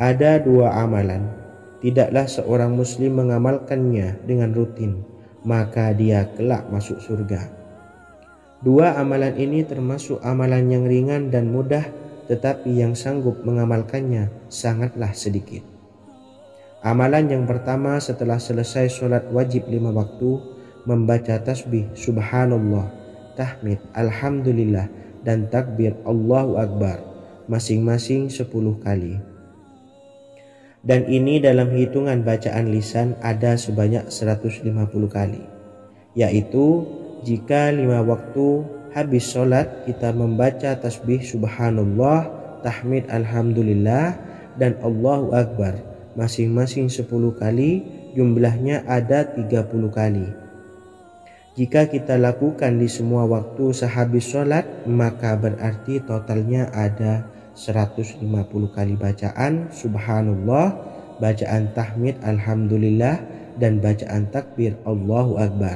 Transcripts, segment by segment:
Ada dua amalan, tidaklah seorang muslim mengamalkannya dengan rutin, maka dia kelak masuk surga. Dua amalan ini termasuk amalan yang ringan dan mudah, tetapi yang sanggup mengamalkannya sangatlah sedikit. Amalan yang pertama setelah selesai sholat wajib 5 waktu, membaca tasbih subhanallah, tahmid, alhamdulillah, dan takbir Allahu Akbar masing-masing 10 kali. Dan ini dalam hitungan bacaan lisan ada sebanyak 150 kali, yaitu jika 5 waktu habis sholat kita membaca tasbih subhanallah, tahmid, alhamdulillah, dan Allahu Akbar masing-masing 10 kali, jumlahnya ada 30 kali. Jika kita lakukan di semua waktu sehabis sholat, maka berarti totalnya ada 150 kali bacaan subhanallah, bacaan tahmid alhamdulillah, dan bacaan takbir Allahu Akbar.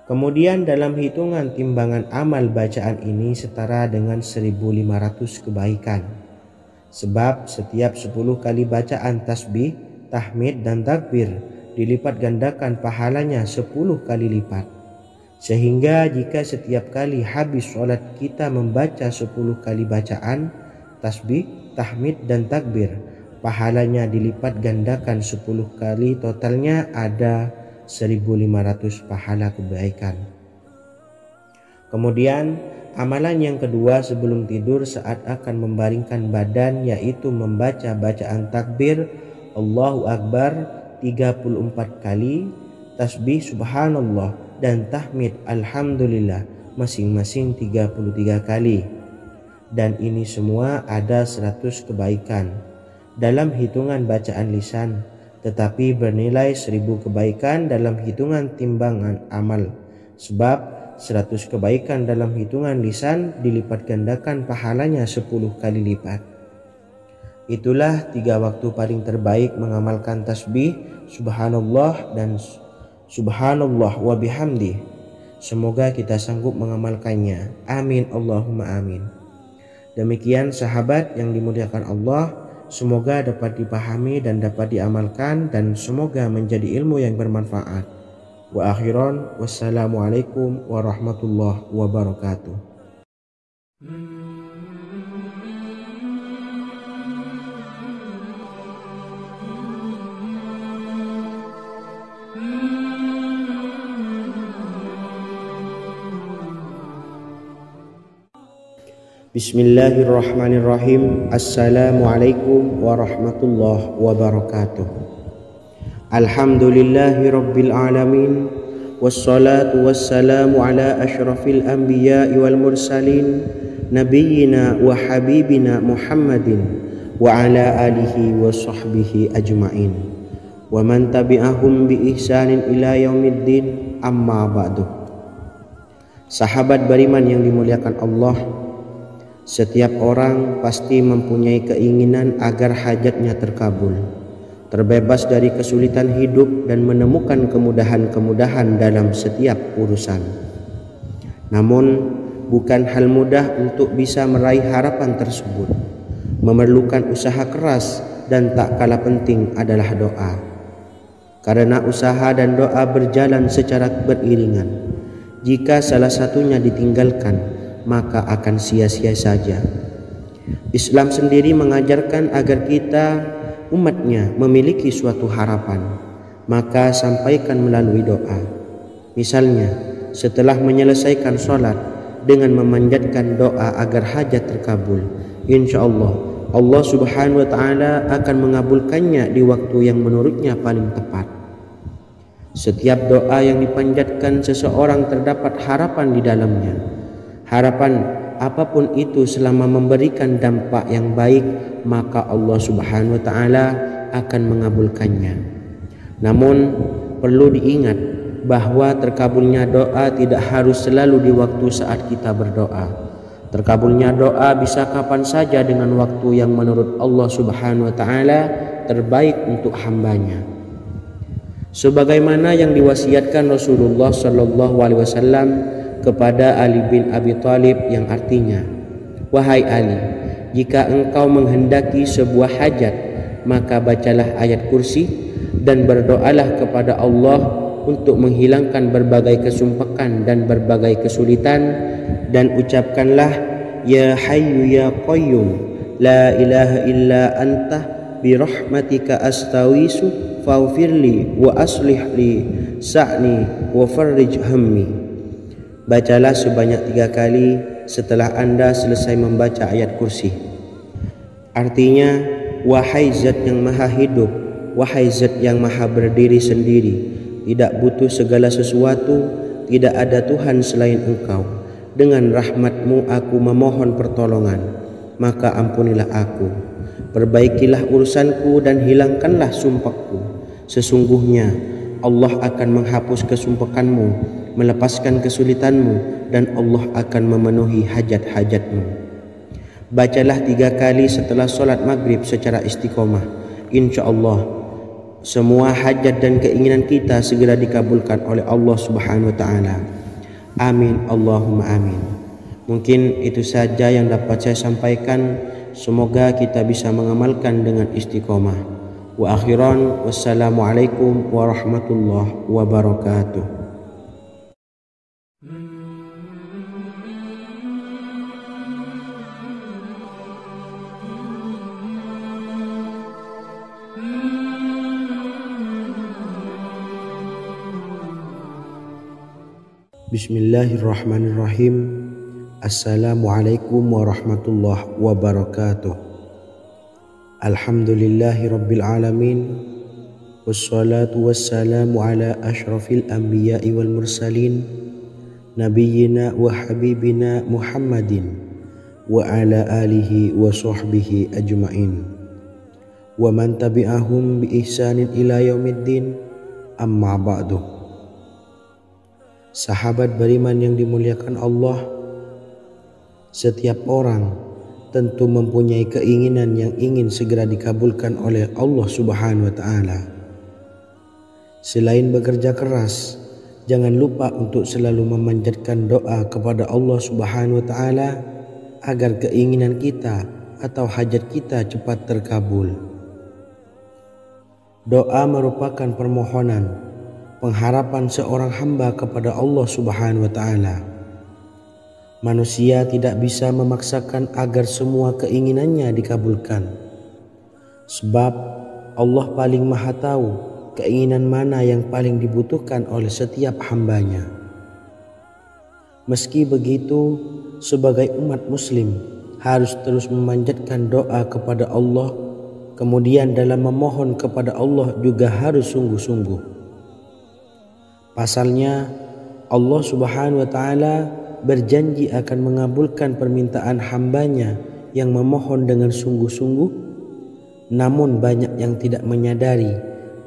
Kemudian dalam hitungan timbangan amal bacaan ini setara dengan 1500 kebaikan. Sebab setiap 10 kali bacaan tasbih, tahmid, dan takbir dilipat gandakan pahalanya 10 kali lipat. Sehingga jika setiap kali habis sholat kita membaca 10 kali bacaan tasbih, tahmid, dan takbir, pahalanya dilipat gandakan 10 kali, totalnya ada 1500 pahala kebaikan. Kemudian amalan yang kedua sebelum tidur saat akan membaringkan badan, yaitu membaca bacaan takbir Allahu Akbar 34 kali, tasbih subhanallah, dan tahmid alhamdulillah masing-masing 33 kali. Dan ini semua ada 100 kebaikan dalam hitungan bacaan lisan, tetapi bernilai 1000 kebaikan dalam hitungan timbangan amal. Sebab 100 kebaikan dalam hitungan lisan dilipat gandakan pahalanya 10 kali lipat. Itulah 3 waktu paling terbaik mengamalkan tasbih subhanallah dan subhanallah wa bihamdih. Semoga kita sanggup mengamalkannya. Amin Allahumma amin. Demikian sahabat yang dimuliakan Allah, semoga dapat dipahami dan dapat diamalkan, dan semoga menjadi ilmu yang bermanfaat. Wa akhiran, wassalamualaikum warahmatullahi wabarakatuh. Bismillahirrahmanirrahim. Assalamualaikum warahmatullahi wabarakatuh. Alhamdulillahi rabbil alamin, wassalatu wassalamu ala ashrafil anbiya'i wal mursalin, nabiyyina wa habibina Muhammadin wa ala alihi wa sahbihi ajma'in, wa man tabi'ahum bi ihsanin ila yaumiddin, amma ba'du. Sahabat beriman yang dimuliakan Allah, setiap orang pasti mempunyai keinginan agar hajatnya terkabul, terbebas dari kesulitan hidup, dan menemukan kemudahan-kemudahan dalam setiap urusan. Namun bukan hal mudah untuk bisa meraih harapan tersebut. Memerlukan usaha keras, dan tak kalah penting adalah doa. Karena usaha dan doa berjalan secara beriringan. Jika salah satunya ditinggalkan, maka akan sia-sia saja. Islam sendiri mengajarkan agar kita umatnya memiliki suatu harapan, maka sampaikan melalui doa. Misalnya setelah menyelesaikan sholat dengan memanjatkan doa agar hajat terkabul, insya Allah subhanahu wa ta'ala akan mengabulkannya di waktu yang menurutnya paling tepat. Setiap doa yang dipanjatkan seseorang terdapat harapan di dalamnya. Harapan apapun itu selama memberikan dampak yang baik, maka Allah subhanahu wa ta'ala akan mengabulkannya. Namun perlu diingat bahwa terkabulnya doa tidak harus selalu di waktu saat kita berdoa. Terkabulnya doa bisa kapan saja dengan waktu yang menurut Allah subhanahu wa ta'ala terbaik untuk hambanya. Sebagaimana yang diwasiatkan Rasulullah sallallahu alaihi wasallam kepada Ali bin Abi Thalib, yang artinya, wahai Ali, jika engkau menghendaki sebuah hajat, maka bacalah ayat kursi dan berdoalah kepada Allah untuk menghilangkan berbagai kesumpakan dan berbagai kesulitan, dan ucapkanlah ya hayyu ya qayyum la ilaha illa anta birahmatika astawisu faghfirli wa aslih li sa'ni wa farrij hammi. Bacalah sebanyak 3 kali setelah Anda selesai membaca ayat kursi. Artinya, wahai zat yang maha hidup, wahai zat yang maha berdiri sendiri, tidak butuh segala sesuatu, tidak ada Tuhan selain Engkau. Dengan rahmat-Mu aku memohon pertolongan, maka ampunilah aku. Perbaikilah urusanku dan hilangkanlah sumpahku. Sesungguhnya Allah akan menghapus kesumpakanmu, melepaskan kesulitanmu, dan Allah akan memenuhi hajat-hajatmu. Bacalah 3 kali setelah solat maghrib secara istiqomah. Insya Allah semua hajat dan keinginan kita segera dikabulkan oleh Allah Subhanahu wa Ta'ala. Amin Allahumma amin. Mungkin itu saja yang dapat saya sampaikan. Semoga kita bisa mengamalkan dengan istiqomah. Wa akhiran, wassalamualaikum warahmatullahi wabarakatuh. Bismillahirrahmanirrahim. Assalamualaikum warahmatullahi wabarakatuh. Alhamdulillahi rabbil alamin. Wassalatu wassalamu ala ashrafil anbiya'i wal mursalin, nabiyyina wa habibina Muhammadin wa ala alihi wa sahbihi ajma'in wa man tabi'ahum bi ihsanin ila yaumiddin, amma ba'du. Sahabat beriman yang dimuliakan Allah, setiap orang tentu mempunyai keinginan yang ingin segera dikabulkan oleh Allah Subhanahu wa Ta'ala. Selain bekerja keras, jangan lupa untuk selalu memanjatkan doa kepada Allah Subhanahu wa Ta'ala agar keinginan kita atau hajat kita cepat terkabul. Doa merupakan permohonan, pengharapan seorang hamba kepada Allah Subhanahu wa Ta'ala. Manusia tidak bisa memaksakan agar semua keinginannya dikabulkan, sebab Allah paling maha tahu keinginan mana yang paling dibutuhkan oleh setiap hambanya. Meski begitu, sebagai umat muslim harus terus memanjatkan doa kepada Allah, kemudian dalam memohon kepada Allah juga harus sungguh-sungguh. Pasalnya Allah Subhanahu wa Ta'ala berjanji akan mengabulkan permintaan hambanya yang memohon dengan sungguh-sungguh. Namun banyak yang tidak menyadari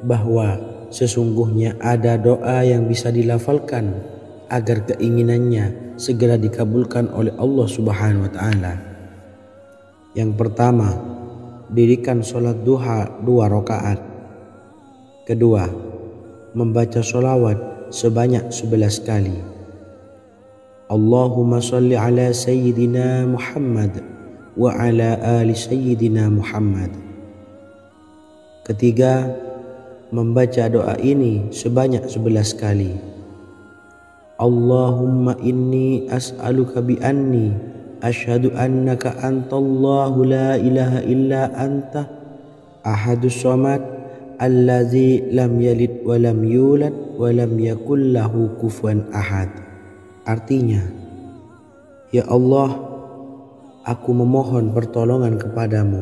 bahwa sesungguhnya ada doa yang bisa dilafalkan agar keinginannya segera dikabulkan oleh Allah Subhanahu wa Ta'ala. Yang pertama, dirikan sholat duha 2 rakaat. Kedua, membaca sholawat sebanyak 11 kali. Allahumma salli ala Sayyidina Muhammad wa ala ali Sayyidina Muhammad. Ketiga, membaca doa ini sebanyak 11 kali. Allahumma inni as'aluka bi anni asyhadu annaka antallahu la ilaha illa anta ahadus samad allazi lam yalid wa lam yulad wa lam yakul lahu kufuwan ahad. Artinya, ya Allah, aku memohon pertolongan kepadamu.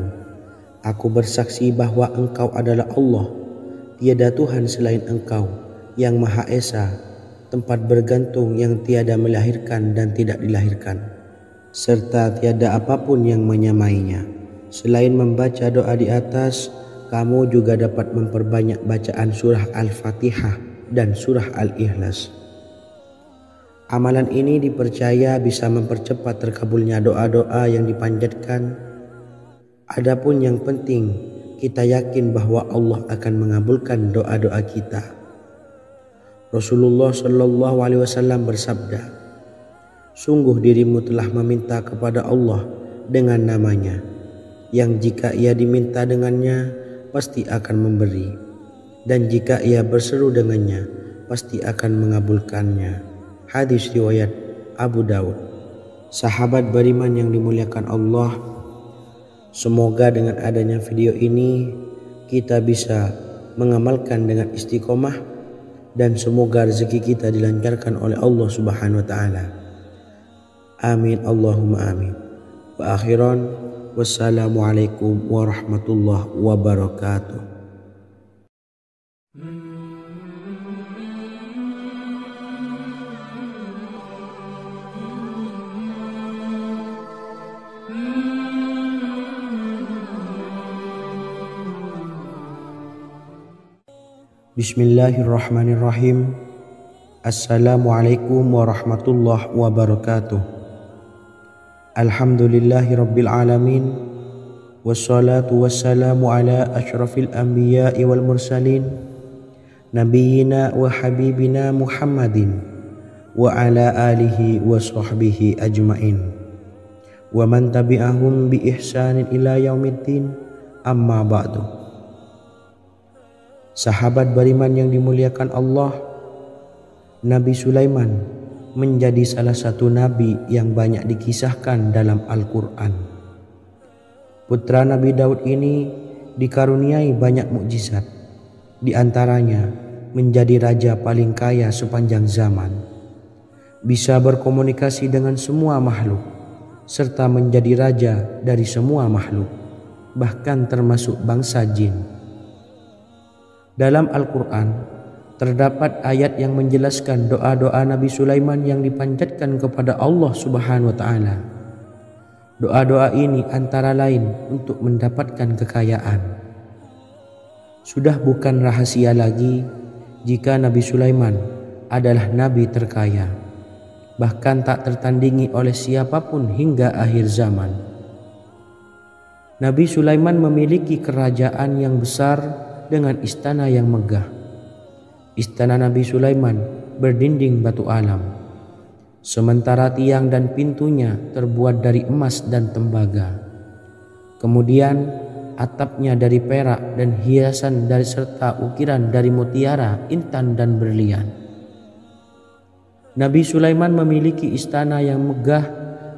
Aku bersaksi bahwa Engkau adalah Allah, tiada Tuhan selain Engkau, yang Maha Esa, tempat bergantung yang tiada melahirkan dan tidak dilahirkan, serta tiada apapun yang menyamainya. Selain membaca doa di atas, kamu juga dapat memperbanyak bacaan surah Al-Fatihah dan surah Al-Ikhlas. Amalan ini dipercaya bisa mempercepat terkabulnya doa-doa yang dipanjatkan. Adapun yang penting, kita yakin bahwa Allah akan mengabulkan doa-doa kita. Rasulullah Shallallahu Alaihi Wasallam bersabda, sungguh dirimu telah meminta kepada Allah dengan namanya, yang jika ia diminta dengannya pasti akan memberi, dan jika ia berseru dengannya pasti akan mengabulkannya. Hadis riwayat Abu Daud. Sahabat beriman yang dimuliakan Allah, semoga dengan adanya video ini kita bisa mengamalkan dengan istiqomah, dan semoga rezeki kita dilancarkan oleh Allah Subhanahu wa taala. Amin Allahumma amin. Wa akhiran, wassalamualaikum warahmatullahi wabarakatuh. Bismillahirrahmanirrahim. Assalamualaikum warahmatullahi wabarakatuh. Alhamdulillahirabbil alamin, wassalatu wassalamu ala asyrafil anbiya'i wal mursalin, nabiyyina wa habibina Muhammadin wa ala alihi wa sahbihi ajmain, wa man tabi'ahum bi ihsanin ila yaumiddin, amma ba'du. Sahabat beriman yang dimuliakan Allah, Nabi Sulaiman menjadi salah satu nabi yang banyak dikisahkan dalam Al-Quran. Putra Nabi Daud ini dikaruniai banyak mukjizat, di antaranya menjadi raja paling kaya sepanjang zaman, bisa berkomunikasi dengan semua makhluk, serta menjadi raja dari semua makhluk, bahkan termasuk bangsa jin. Dalam Al-Quran terdapat ayat yang menjelaskan doa-doa Nabi Sulaiman yang dipanjatkan kepada Allah Subhanahu wa taala. Doa-doa ini antara lain untuk mendapatkan kekayaan. Sudah bukan rahasia lagi jika Nabi Sulaiman adalah nabi terkaya, bahkan tak tertandingi oleh siapapun hingga akhir zaman. Nabi Sulaiman memiliki kerajaan yang besar dengan istana yang megah. Istana Nabi Sulaiman berdinding batu alam, sementara tiang dan pintunya terbuat dari emas dan tembaga. Kemudian atapnya dari perak dan hiasan dari serta ukiran dari mutiara, intan dan berlian. Nabi Sulaiman memiliki istana yang megah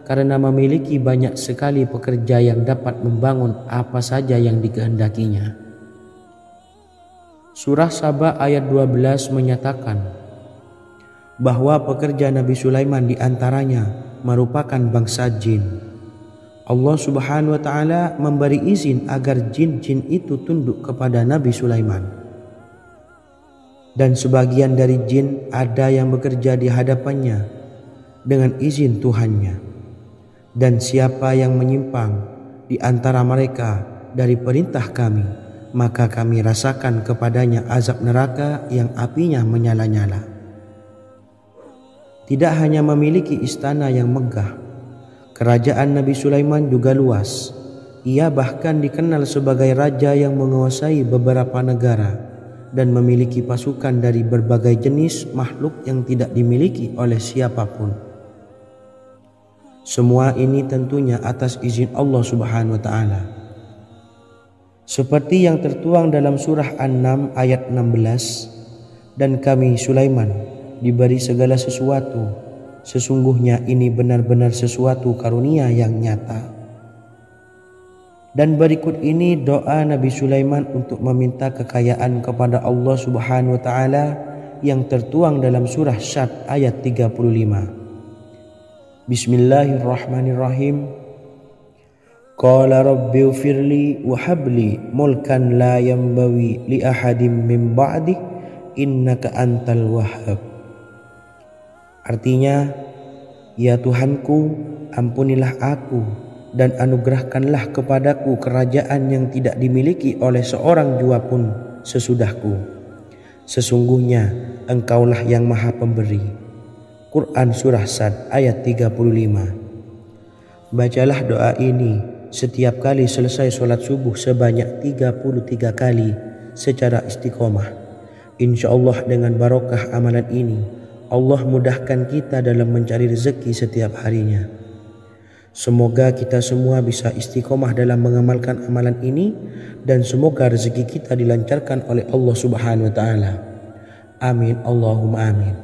karena memiliki banyak sekali pekerja yang dapat membangun apa saja yang dikehendakinya. Surah Saba ayat 12 menyatakan bahwa pekerja Nabi Sulaiman diantaranya merupakan bangsa jin. Allah Subhanahu wa taala memberi izin agar jin-jin itu tunduk kepada Nabi Sulaiman. Dan sebagian dari jin ada yang bekerja di hadapannya dengan izin Tuhannya. Dan siapa yang menyimpang di antara mereka dari perintah kami, maka kami rasakan kepadanya azab neraka yang apinya menyala-nyala. Tidak hanya memiliki istana yang megah, kerajaan Nabi Sulaiman juga luas. Ia bahkan dikenal sebagai raja yang menguasai beberapa negara dan memiliki pasukan dari berbagai jenis makhluk yang tidak dimiliki oleh siapapun. Semua ini tentunya atas izin Allah Subhanahu wa taala. Seperti yang tertuang dalam surah An-Naml ayat 16, dan kami Sulaiman diberi segala sesuatu, sesungguhnya ini benar-benar sesuatu karunia yang nyata. Dan berikut ini doa Nabi Sulaiman untuk meminta kekayaan kepada Allah Subhanahu wa taala yang tertuang dalam surah Syad ayat 35. Bismillahirrahmanirrahim. Qala rabbi ufirli wa habli mulkan la yambawi li ahadim min ba'di innaka antal wahhab. Artinya, ya Tuhanku, ampunilah aku dan anugerahkanlah kepadaku kerajaan yang tidak dimiliki oleh seorang jua pun sesudahku. Sesungguhnya Engkaulah yang Maha Pemberi. Quran Surah Sad ayat 35. Bacalah doa ini setiap kali selesai sholat subuh sebanyak 33 kali secara istiqomah. Insya Allah dengan barokah amalan ini, Allah mudahkan kita dalam mencari rezeki setiap harinya. Semoga kita semua bisa istiqomah dalam mengamalkan amalan ini dan semoga rezeki kita dilancarkan oleh Allah Subhanahu wa taala. Amin Allahumma amin.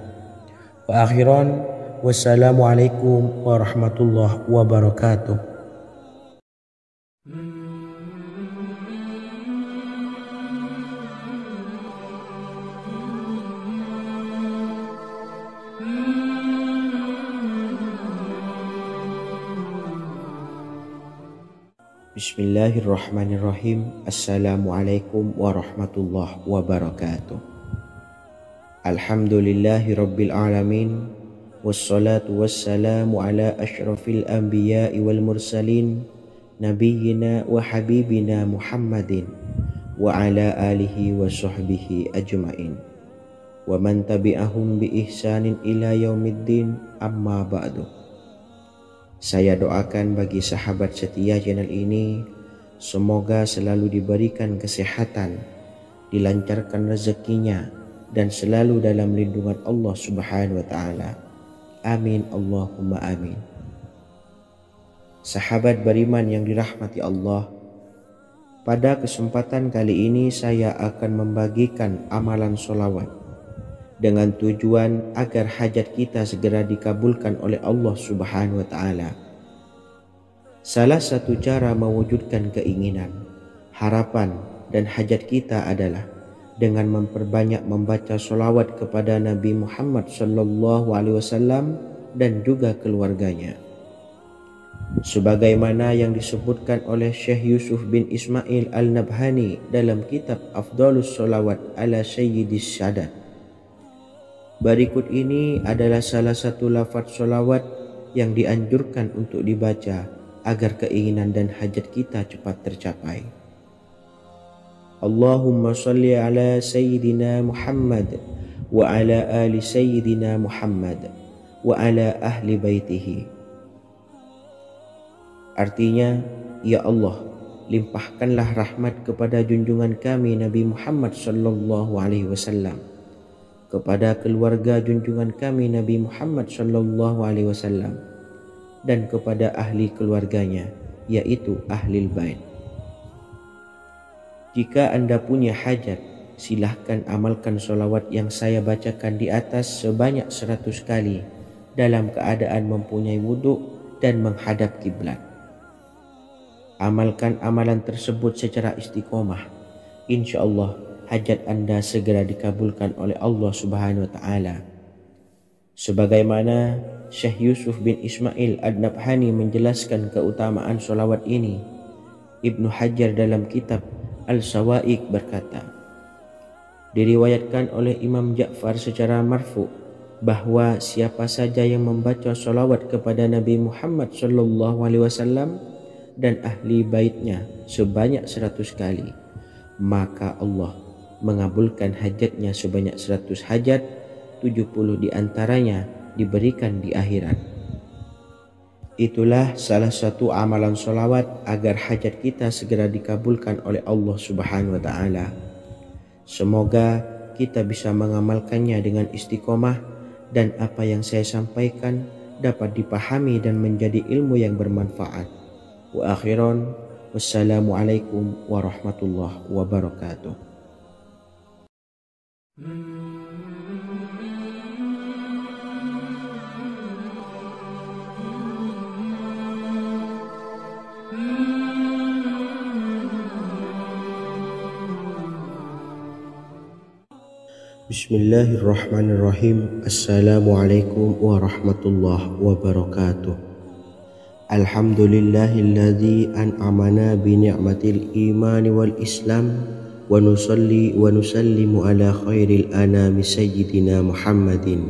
Wa akhiran wassalamualaikum warahmatullahi wabarakatuh. Bismillahirrahmanirrahim. Assalamualaikum warahmatullahi wabarakatuh. Alhamdulillahi rabbil alamin. Wassalatu wassalamu ala ashrafil anbiya'i wal mursalin, nabiyyina wa habibina Muhammadin wa ala alihi wa sahbihi ajma'in wa man tabi'ahum bi ihsanin ila yaumiddin, amma ba'du. Saya doakan bagi sahabat setia channel ini, semoga selalu diberikan kesehatan, dilancarkan rezekinya, dan selalu dalam lindungan Allah Subhanahu wa taala. Amin Allahumma amin. Sahabat beriman yang dirahmati Allah, pada kesempatan kali ini saya akan membagikan amalan sholawat dengan tujuan agar hajat kita segera dikabulkan oleh Allah Subhanahu wa taala. Salah satu cara mewujudkan keinginan, harapan, dan hajat kita adalah dengan memperbanyak membaca sholawat kepada Nabi Muhammad SAW dan juga keluarganya. Sebagaimana yang disebutkan oleh Syekh Yusuf bin Ismail Al-Nabhani dalam kitab Afdhalus Sholawat ala Sayyidis Sadat. Berikut ini adalah salah satu lafaz sholawat yang dianjurkan untuk dibaca agar keinginan dan hajat kita cepat tercapai. Allahumma salli ala Sayyidina Muhammad wa ala ali Sayyidina Muhammad wa ala ahli baitihi. Artinya, ya Allah, limpahkanlah rahmat kepada junjungan kami Nabi Muhammad sallallahu alaihi wasallam, kepada keluarga junjungan kami Nabi Muhammad sallallahu alaihi wasallam, dan kepada ahli keluarganya, yaitu ahlil bait. Jika Anda punya hajat, silahkan amalkan sholawat yang saya bacakan di atas sebanyak 100 kali dalam keadaan mempunyai wudhu dan menghadap kiblat. Amalkan amalan tersebut secara istiqomah. Insya Allah hajat Anda segera dikabulkan oleh Allah Subhanahu wa taala. Sebagaimana Syekh Yusuf bin Ismail Ad-Nabhani menjelaskan keutamaan sholawat ini, Ibnu Hajar dalam kitab Al-Sawa'iq berkata, diriwayatkan oleh Imam Ja'far secara marfu bahwa siapa saja yang membaca sholawat kepada Nabi Muhammad SAW dan ahli baitnya sebanyak 100 kali, maka Allah mengabulkan hajatnya sebanyak 100 hajat, 70 diantaranya diberikan di akhirat. Itulah salah satu amalan sholawat agar hajat kita segera dikabulkan oleh Allah Subhanahu wa ta'ala. Semoga kita bisa mengamalkannya dengan istiqomah dan apa yang saya sampaikan dapat dipahami dan menjadi ilmu yang bermanfaat. Wa akhiran, wassalamualaikum warahmatullahi wabarakatuh. Bismillahirrahmanirrahim. Assalamualaikum warahmatullahi wabarakatuh. Alhamdulillahilladzi an'amana bi ni'matil imani wal islam wa nusalli wa nusallimu ala khairil anami sayyidina Muhammadin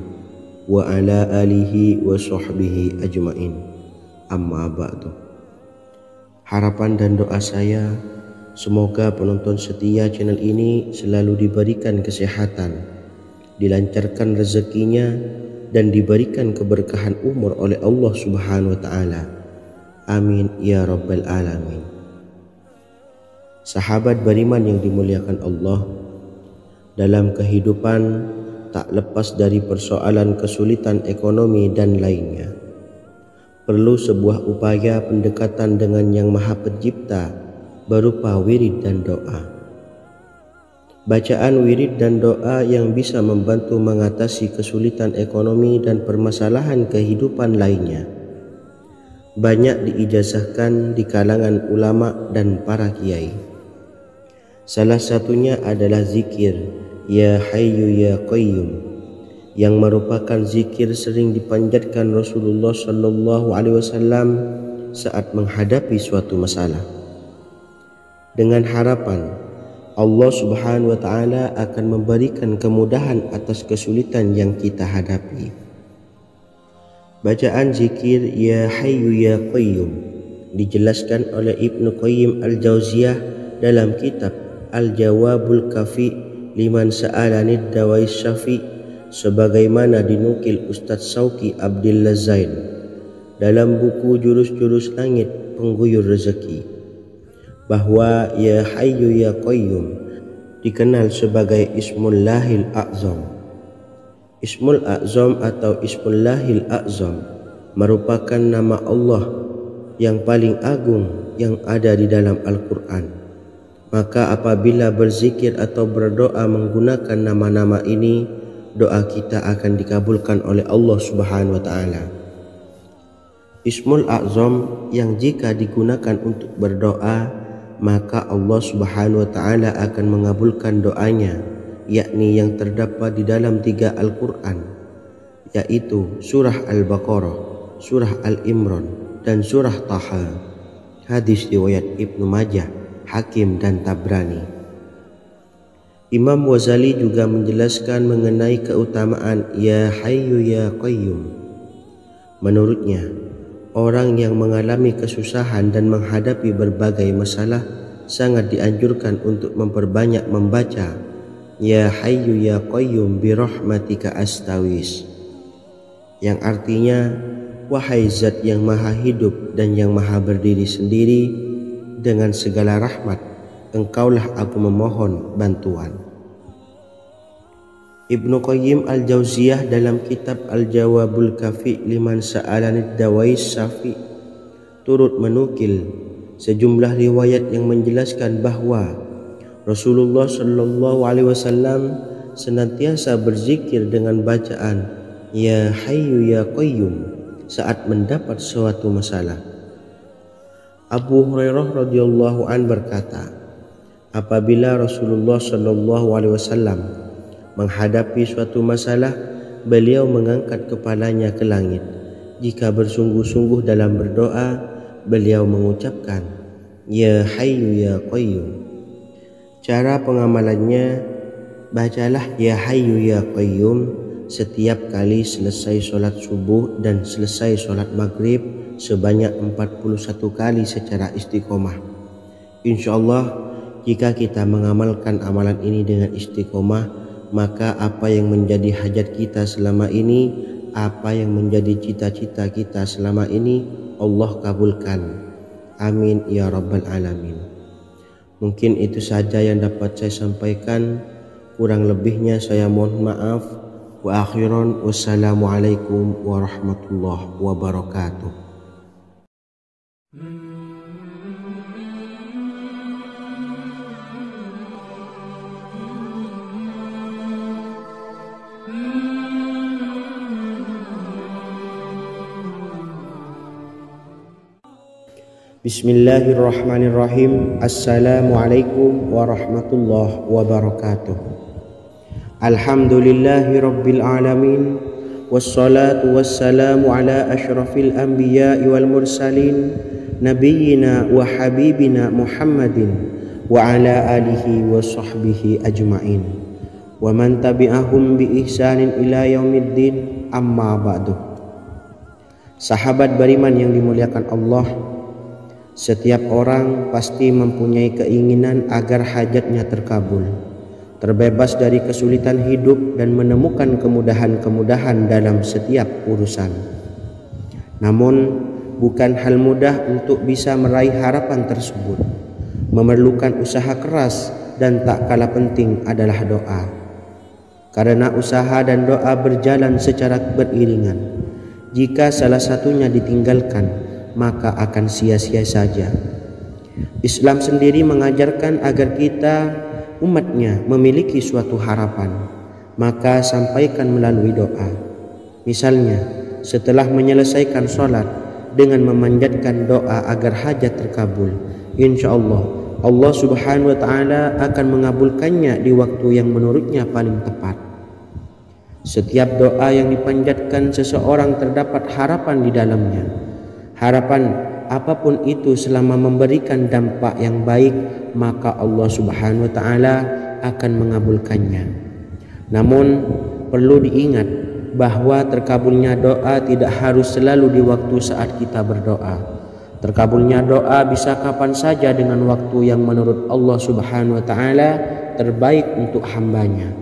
wa ala alihi wa sahbihi ajmain, amma ba'du. Harapan dan doa saya, semoga penonton setia channel ini selalu diberikan kesehatan, dilancarkan rezekinya, dan diberikan keberkahan umur oleh Allah Subhanahu wa taala. Amin ya rabbal alamin. Sahabat beriman yang dimuliakan Allah, dalam kehidupan tak lepas dari persoalan kesulitan ekonomi dan lainnya. perlu sebuah upaya pendekatan dengan Yang Maha Pencipta berupa wirid dan doa. Bacaan wirid dan doa yang bisa membantu mengatasi kesulitan ekonomi dan permasalahan kehidupan lainnya banyak diijazahkan di kalangan ulama dan para kiai. Salah satunya adalah zikir Ya Hayyu Ya Qayyum, yang merupakan zikir sering dipanjatkan Rasulullah SAW saat menghadapi suatu masalah, dengan harapan Allah Subhanahu wa Ta'ala akan memberikan kemudahan atas kesulitan yang kita hadapi. Bacaan zikir Ya Hayyu Ya Qayyum dijelaskan oleh Ibnu Qayyim Al-Jauziyah dalam kitab Al-Jawabul Kafi liman sa'alanid dawais syafi, sebagaimana dinukil Ustadz Sauki Abdillah Zain dalam buku Jurus-Jurus Langit Pengguyur Rezeki, bahwa Ya Hayyu Ya Qayyum dikenal sebagai Ismullahil A'zam. Ismul A'zam atau Ismullahil A'zam merupakan nama Allah yang paling agung yang ada di dalam Al-Quran. Maka apabila berzikir atau berdoa menggunakan nama-nama ini, doa kita akan dikabulkan oleh Allah Subhanahu wa Ta'ala. Ismul A'zam yang jika digunakan untuk berdoa, maka Allah Subhanahu wa Ta'ala akan mengabulkan doanya, yakni yang terdapat di dalam 3 Al-Quran, yaitu surah Al-Baqarah, surah Al-Imran, dan surah Taha. Hadis riwayat Ibnu Majah, Hakim, dan Tabrani. Imam Ghazali juga menjelaskan mengenai keutamaan Ya Hayyu Ya Qayyum. Menurutnya, orang yang mengalami kesusahan dan menghadapi berbagai masalah sangat dianjurkan untuk memperbanyak membaca Ya Hayyu Ya Qayyum birahmatika astawis, yang artinya wahai zat yang maha hidup dan yang maha berdiri sendiri, dengan segala rahmat engkaulah aku memohon bantuan. Ibnu Qayyim Al-Jauziyah dalam kitab Al-Jawabul Kafi liman sa'alanid dawais syafi turut menukil sejumlah riwayat yang menjelaskan bahwa Rasulullah SAW senantiasa berzikir dengan bacaan Ya Hayyu Ya Qayyum saat mendapat suatu masalah. Abu Hurairah radhiyallahu an berkata, apabila Rasulullah SAW menghadapi suatu masalah, beliau mengangkat kepalanya ke langit. Jika bersungguh-sungguh dalam berdoa, beliau mengucapkan Ya Hayyu Ya Qayyum. Cara pengamalannya, bacalah Ya Hayyu Ya Qayyum setiap kali selesai sholat subuh dan selesai sholat maghrib sebanyak 41 kali secara istiqomah. Insyaallah, jika kita mengamalkan amalan ini dengan istiqomah, maka apa yang menjadi hajat kita selama ini, apa yang menjadi cita-cita kita selama ini, Allah kabulkan. Amin ya rabbal alamin. Mungkin itu saja yang dapat saya sampaikan. Kurang lebihnya saya mohon maaf. Wa akhiran, wassalamualaikum warahmatullahi wabarakatuh. Bismillahirrahmanirrahim. Assalamualaikum warahmatullahi wabarakatuh. Alhamdulillahi rabbil alamin, wassalatu wassalamu ala ashrafil anbiya'i wal mursalin, nabiyyina wa habibina Muhammadin wa ala alihi wa sahbihi ajma'in, wa man tabi'ahum bi ihsanin ila yaumiddin, amma ba'du. Sahabat beriman yang dimuliakan Allah, setiap orang pasti mempunyai keinginan agar hajatnya terkabul, terbebas dari kesulitan hidup dan menemukan kemudahan-kemudahan dalam setiap urusan. Namun, bukan hal mudah untuk bisa meraih harapan tersebut. Memerlukan usaha keras dan tak kalah penting adalah doa. Karena usaha dan doa berjalan secara beriringan. Jika salah satunya ditinggalkan, maka akan sia-sia saja. Islam sendiri mengajarkan agar kita umatnya memiliki suatu harapan, maka sampaikan melalui doa. Misalnya, setelah menyelesaikan sholat dengan memanjatkan doa agar hajat terkabul, insya Allah Subhanahu wa Ta'ala akan mengabulkannya di waktu yang menurutnya paling tepat. Setiap doa yang dipanjatkan seseorang terdapat harapan di dalamnya. Harapan apapun itu selama memberikan dampak yang baik, maka Allah Subhanahu wa Ta'ala akan mengabulkannya. Namun perlu diingat bahwa terkabulnya doa tidak harus selalu di waktu saat kita berdoa. Terkabulnya doa bisa kapan saja dengan waktu yang menurut Allah Subhanahu wa Ta'ala terbaik untuk hambanya.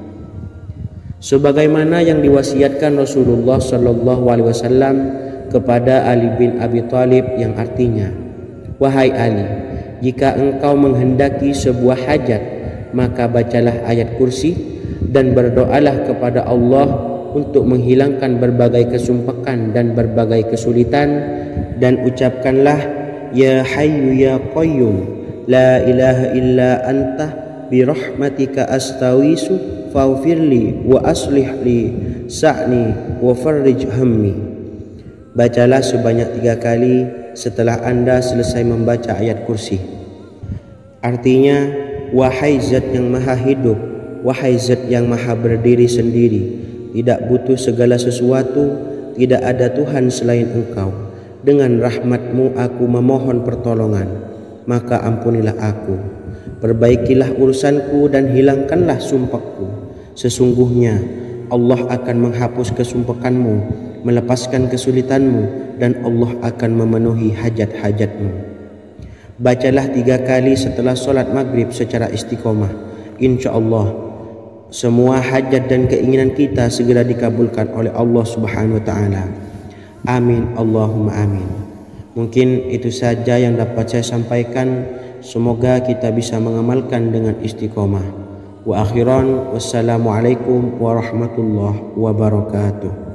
Sebagaimana yang diwasiatkan Rasulullah Sallallahu Alaihi Wasallam kepada Ali bin Abi Thalib, yang artinya, wahai Ali, jika engkau menghendaki sebuah hajat, maka bacalah ayat kursi dan berdoalah kepada Allah untuk menghilangkan berbagai kesumpakan dan berbagai kesulitan, dan ucapkanlah, ya hayyu ya qayyum la ilaha illa anta birahmatika astawisu faghfirli wa aslih li sa'ni wa farrij hammi. Bacalah sebanyak 3 kali setelah Anda selesai membaca ayat kursi. Artinya, wahai zat yang maha hidup, wahai zat yang maha berdiri sendiri, tidak butuh segala sesuatu, tidak ada Tuhan selain Engkau. Dengan rahmat-Mu aku memohon pertolongan, maka ampunilah aku. Perbaikilah urusanku dan hilangkanlah sumpahku. Sesungguhnya Allah akan menghapus kesumpahanmu, melepaskan kesulitanmu, dan Allah akan memenuhi hajat-hajatmu. Bacalah 3 kali setelah sholat maghrib secara istiqomah. Insya Allah semua hajat dan keinginan kita segera dikabulkan oleh Allah Subhanahu wa Ta'ala. Amin Allahumma amin. Mungkin itu saja yang dapat saya sampaikan. Semoga kita bisa mengamalkan dengan istiqomah. Wa akhiran, wassalamualaikum warahmatullahi wabarakatuh.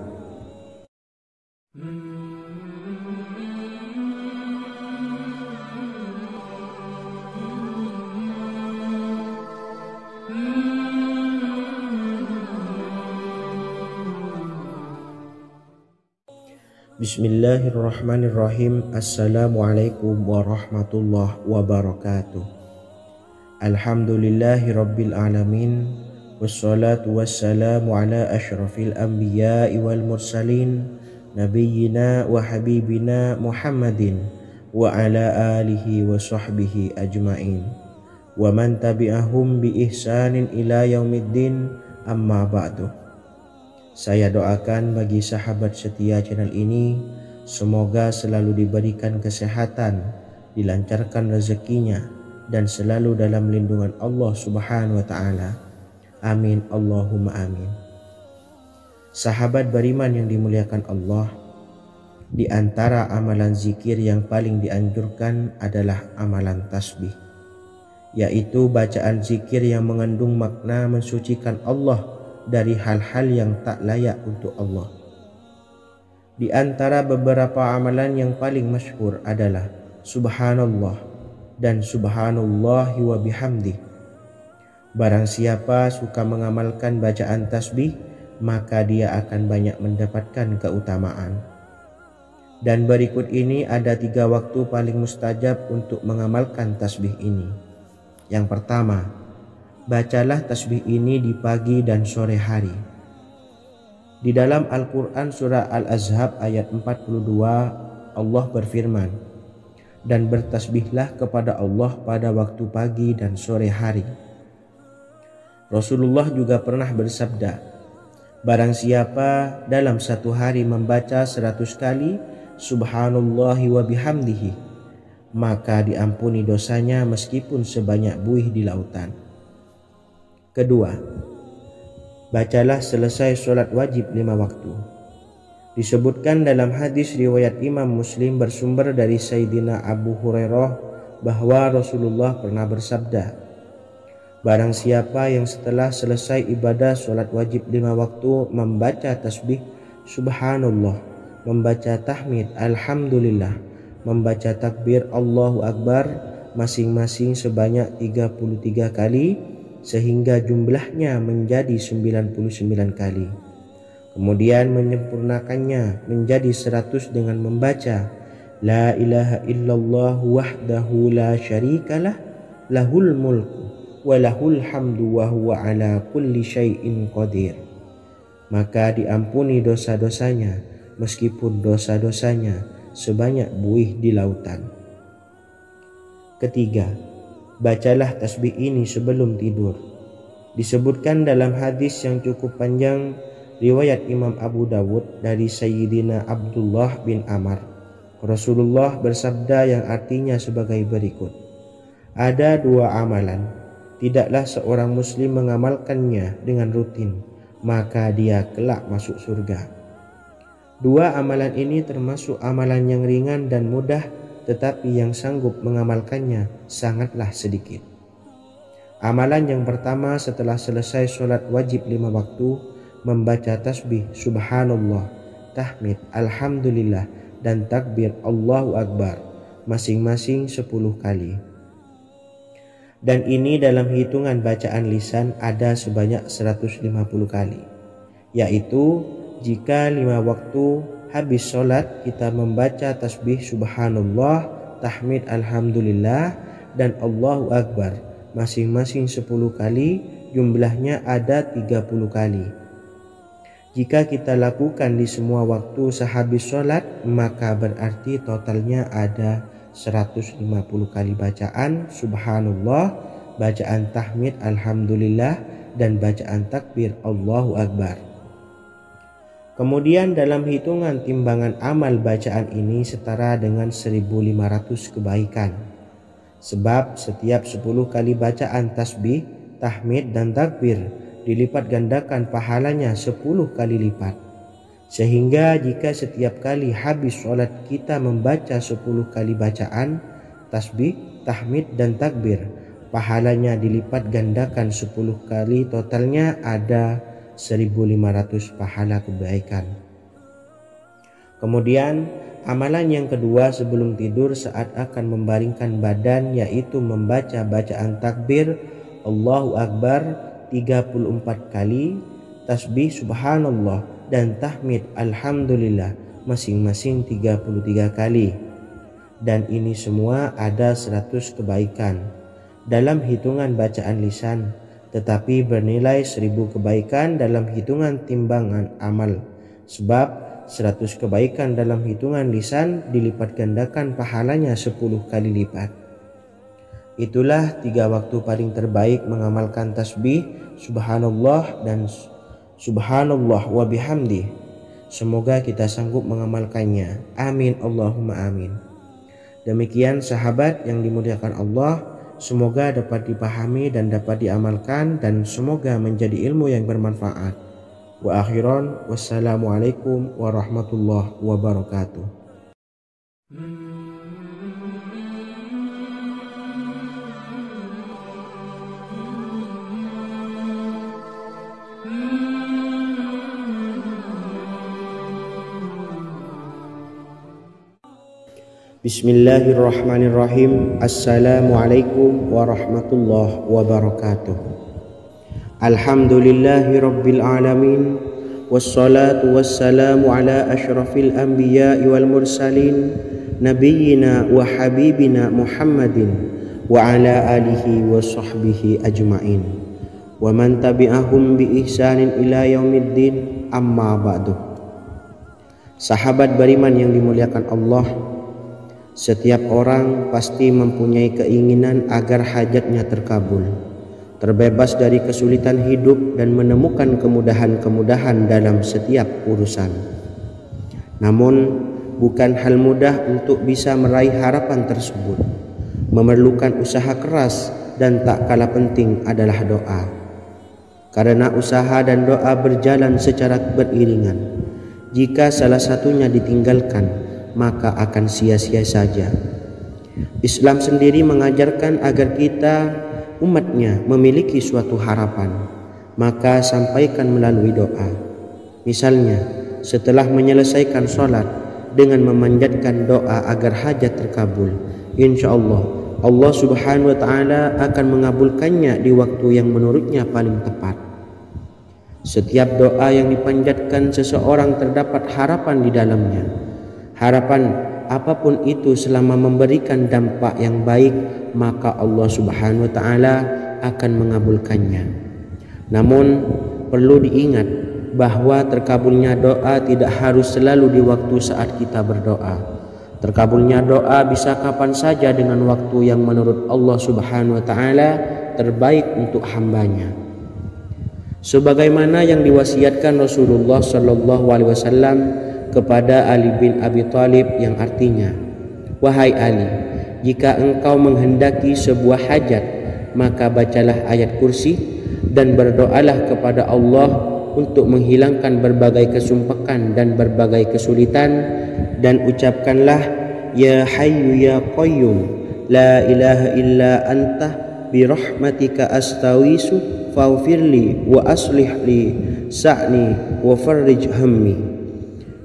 Bismillahirrahmanirrahim. Assalamualaikum warahmatullahi wabarakatuh. Alhamdulillahi rabbil alamin, wassalatu wassalamu ala ashrafil anbiya'i wal mursalin, nabiyyina wa habibina Muhammadin wa ala alihi wa sahbihi ajma'in, wa man tabi'ahum bi ihsanin ila yaumiddin, amma ba'du. Saya doakan bagi sahabat setia channel ini, semoga selalu diberikan kesehatan, dilancarkan rezekinya, dan selalu dalam lindungan Allah Subhanahu wa Ta'ala. Amin Allahumma amin. Sahabat beriman yang dimuliakan Allah, di antara amalan zikir yang paling dianjurkan adalah amalan tasbih, yaitu bacaan zikir yang mengandung makna mensucikan Allah dari hal-hal yang tak layak untuk Allah. Di antara beberapa amalan yang paling masyhur adalah Subhanallah dan Subhanallahi wa bihamdih. Barang siapa suka mengamalkan bacaan tasbih, maka dia akan banyak mendapatkan keutamaan. Dan berikut ini ada 3 waktu paling mustajab untuk mengamalkan tasbih ini. Yang pertama, bacalah tasbih ini di pagi dan sore hari. Di dalam Al-Quran surah Al-Ahzab ayat 42, Allah berfirman, dan bertasbihlah kepada Allah pada waktu pagi dan sore hari. Rasulullah juga pernah bersabda, barang siapa dalam satu hari membaca 100 kali Subhanallahi wa bihamdihi, maka diampuni dosanya meskipun sebanyak buih di lautan. Kedua, bacalah selesai sholat wajib 5 waktu. Disebutkan dalam hadis riwayat Imam Muslim bersumber dari Sayyidina Abu Hurairah bahwa Rasulullah pernah bersabda, barang siapa yang setelah selesai ibadah sholat wajib 5 waktu membaca tasbih Subhanallah membaca tahmid alhamdulillah, membaca takbir Allahu Akbar masing-masing sebanyak 33 kali sehingga jumlahnya menjadi 99 kali. Kemudian menyempurnakannya menjadi 100 dengan membaca La ilaha illallah wahdahu la syarikalah lahul mulku wa lahul hamdu wa huwa ala kulli syai'in qadir. Maka diampuni dosa-dosanya meskipun dosa-dosanya sebanyak buih di lautan. Ketiga, bacalah tasbih ini sebelum tidur. Disebutkan dalam hadis yang cukup panjang riwayat Imam Abu Dawud dari Sayyidina Abdullah bin Amr, Rasulullah bersabda yang artinya sebagai berikut. Ada dua amalan, tidaklah seorang muslim mengamalkannya dengan rutin, maka dia kelak masuk surga. Dua amalan ini termasuk amalan yang ringan dan mudah, tetapi yang sanggup mengamalkannya sangatlah sedikit. Amalan yang pertama setelah selesai sholat wajib 5 waktu, membaca tasbih subhanallah, tahmid alhamdulillah, dan takbir Allahu Akbar masing-masing 10 kali. Dan ini dalam hitungan bacaan lisan ada sebanyak 150 kali, yaitu jika 5 waktu habis sholat kita membaca tasbih subhanallah, tahmid alhamdulillah, dan Allahu Akbar masing-masing 10 kali, jumlahnya ada 30 kali. Jika kita lakukan di semua waktu sehabis sholat, maka berarti totalnya ada 150 kali bacaan subhanallah, bacaan tahmid alhamdulillah, dan bacaan takbir Allahu Akbar. Kemudian dalam hitungan timbangan amal bacaan ini setara dengan 1500 kebaikan. Sebab setiap 10 kali bacaan tasbih, tahmid, dan takbir dilipat gandakan pahalanya 10 kali lipat. Sehingga jika setiap kali habis sholat kita membaca 10 kali bacaan tasbih, tahmid, dan takbir, pahalanya dilipat gandakan 10 kali, totalnya ada 1500 pahala kebaikan. Kemudian amalan yang kedua sebelum tidur saat akan membaringkan badan, yaitu membaca bacaan takbir Allahu Akbar 34 kali, tasbih subhanallah, dan tahmid alhamdulillah masing-masing 33 kali. Dan ini semua ada 100 kebaikan dalam hitungan bacaan lisan, tetapi bernilai 1000 kebaikan dalam hitungan timbangan amal. Sebab 100 kebaikan dalam hitungan lisan dilipat gandakan pahalanya 10 kali lipat. Itulah 3 waktu paling terbaik mengamalkan tasbih subhanallah dan subhanallah wa bihamdi. Semoga kita sanggup mengamalkannya. Amin Allahumma amin. Demikian sahabat yang dimuliakan Allah, semoga dapat dipahami dan dapat diamalkan, dan semoga menjadi ilmu yang bermanfaat. Wa akhiran, wassalamualaikum warahmatullahi wabarakatuh. Bismillahirrahmanirrahim. Assalamualaikum warahmatullahi wabarakatuh. Alhamdulillahi rabbil alamin, wassalatu wassalamu ala ashrafil anbiya'i wal mursalin, nabiyyina wa habibina Muhammadin wa ala alihi wa sahbihi ajma'in, wa man tabi'ahum bi ihsanin ila yaumiddin, amma ba'du. Sahabat beriman yang dimuliakan Allah, setiap orang pasti mempunyai keinginan agar hajatnya terkabul, terbebas dari kesulitan hidup, dan menemukan kemudahan-kemudahan dalam setiap urusan. Namun, bukan hal mudah untuk bisa meraih harapan tersebut. Memerlukan usaha keras, dan tak kalah penting adalah doa. Karena usaha dan doa berjalan secara beriringan. Jika salah satunya ditinggalkan, maka akan sia-sia saja. Islam sendiri mengajarkan agar kita umatnya memiliki suatu harapan, maka sampaikan melalui doa. Misalnya, setelah menyelesaikan sholat dengan memanjatkan doa agar hajat terkabul, insyaallah Allah Subhanahu wa taala akan mengabulkannya di waktu yang menurutnya paling tepat. Setiap doa yang dipanjatkan seseorang terdapat harapan di dalamnya. Harapan apapun itu selama memberikan dampak yang baik, maka Allah Subhanahu wa taala akan mengabulkannya. Namun perlu diingat bahwa terkabulnya doa tidak harus selalu di waktu saat kita berdoa. Terkabulnya doa bisa kapan saja dengan waktu yang menurut Allah Subhanahu wa taala terbaik untuk hambanya. Sebagaimana yang diwasiatkan Rasulullah sallallahu alaihi wasallam kepada Ali bin Abi Thalib, yang artinya, "Wahai Ali, jika engkau menghendaki sebuah hajat, maka bacalah ayat kursi dan berdoalah kepada Allah untuk menghilangkan berbagai kesumpakan dan berbagai kesulitan, dan ucapkanlah, Ya Hayyu Ya Qayyum, La ilaha illa anta birahmatika astawisu faghfirli wa aslih li sa'ni wa farrij hammi."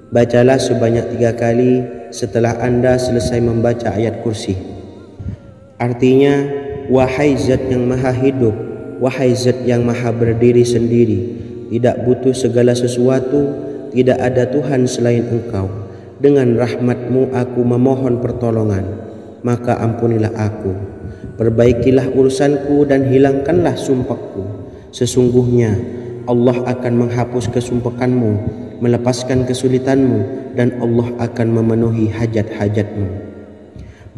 Bacalah sebanyak 3 kali setelah Anda selesai membaca ayat kursi. Artinya, wahai zat yang maha hidup, wahai zat yang maha berdiri sendiri, tidak butuh segala sesuatu, tidak ada Tuhan selain Engkau. Dengan rahmat-Mu aku memohon pertolongan, maka ampunilah aku. Perbaikilah urusanku dan hilangkanlah sumpahku. Sesungguhnya Allah akan menghapus kesumpakanmu, melepaskan kesulitanmu, dan Allah akan memenuhi hajat-hajatmu.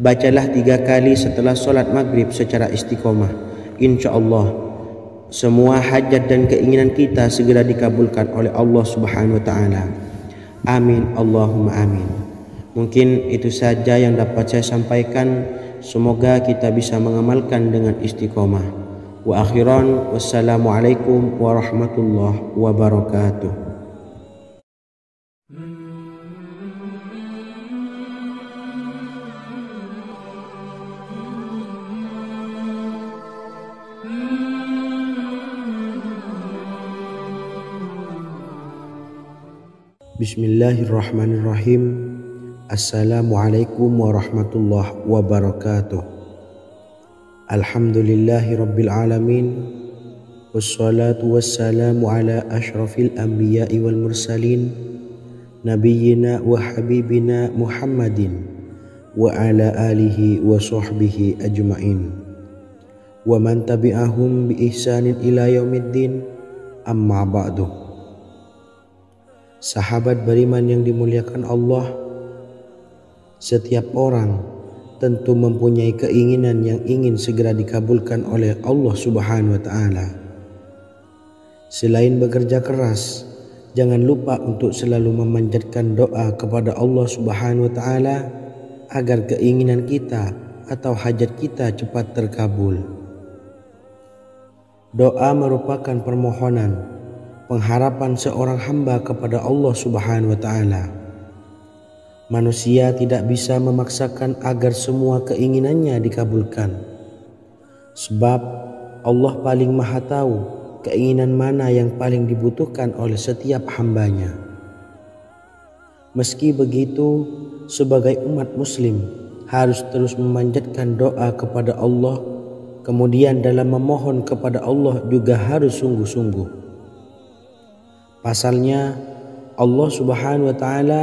Bacalah 3 kali setelah sholat maghrib secara istiqomah. InsyaAllah semua hajat dan keinginan kita segera dikabulkan oleh Allah Subhanahu wa taala. Amin Allahumma amin. Mungkin itu saja yang dapat saya sampaikan. Semoga kita bisa mengamalkan dengan istiqomah. Wa akhiran, wassalamualaikum warahmatullahi wabarakatuh. Bismillahirrahmanirrahim. Assalamualaikum warahmatullahi wabarakatuh. Alhamdulillahi rabbil alamin. Wassalatu wassalamu ala ashrafil anbiya'i wal mursalin, nabiyyina wa habibina Muhammadin wa ala alihi wa sahbihi ajma'in wa man tabi'ahum bi ihsanin ila yaumiddin, amma ba'du. Sahabat beriman yang dimuliakan Allah, setiap orang tentu mempunyai keinginan yang ingin segera dikabulkan oleh Allah Subhanahu wa taala. Selain bekerja keras, jangan lupa untuk selalu memanjatkan doa kepada Allah Subhanahu wa taala agar keinginan kita atau hajat kita cepat terkabul. Doa merupakan permohonan, pengharapan seorang hamba kepada Allah Subhanahu wa taala. Manusia tidak bisa memaksakan agar semua keinginannya dikabulkan, sebab Allah paling maha tahu keinginan mana yang paling dibutuhkan oleh setiap hambanya. Meski begitu, sebagai umat muslim harus terus memanjatkan doa kepada Allah, kemudian dalam memohon kepada Allah juga harus sungguh-sungguh. Pasalnya, Allah Subhanahu wa taala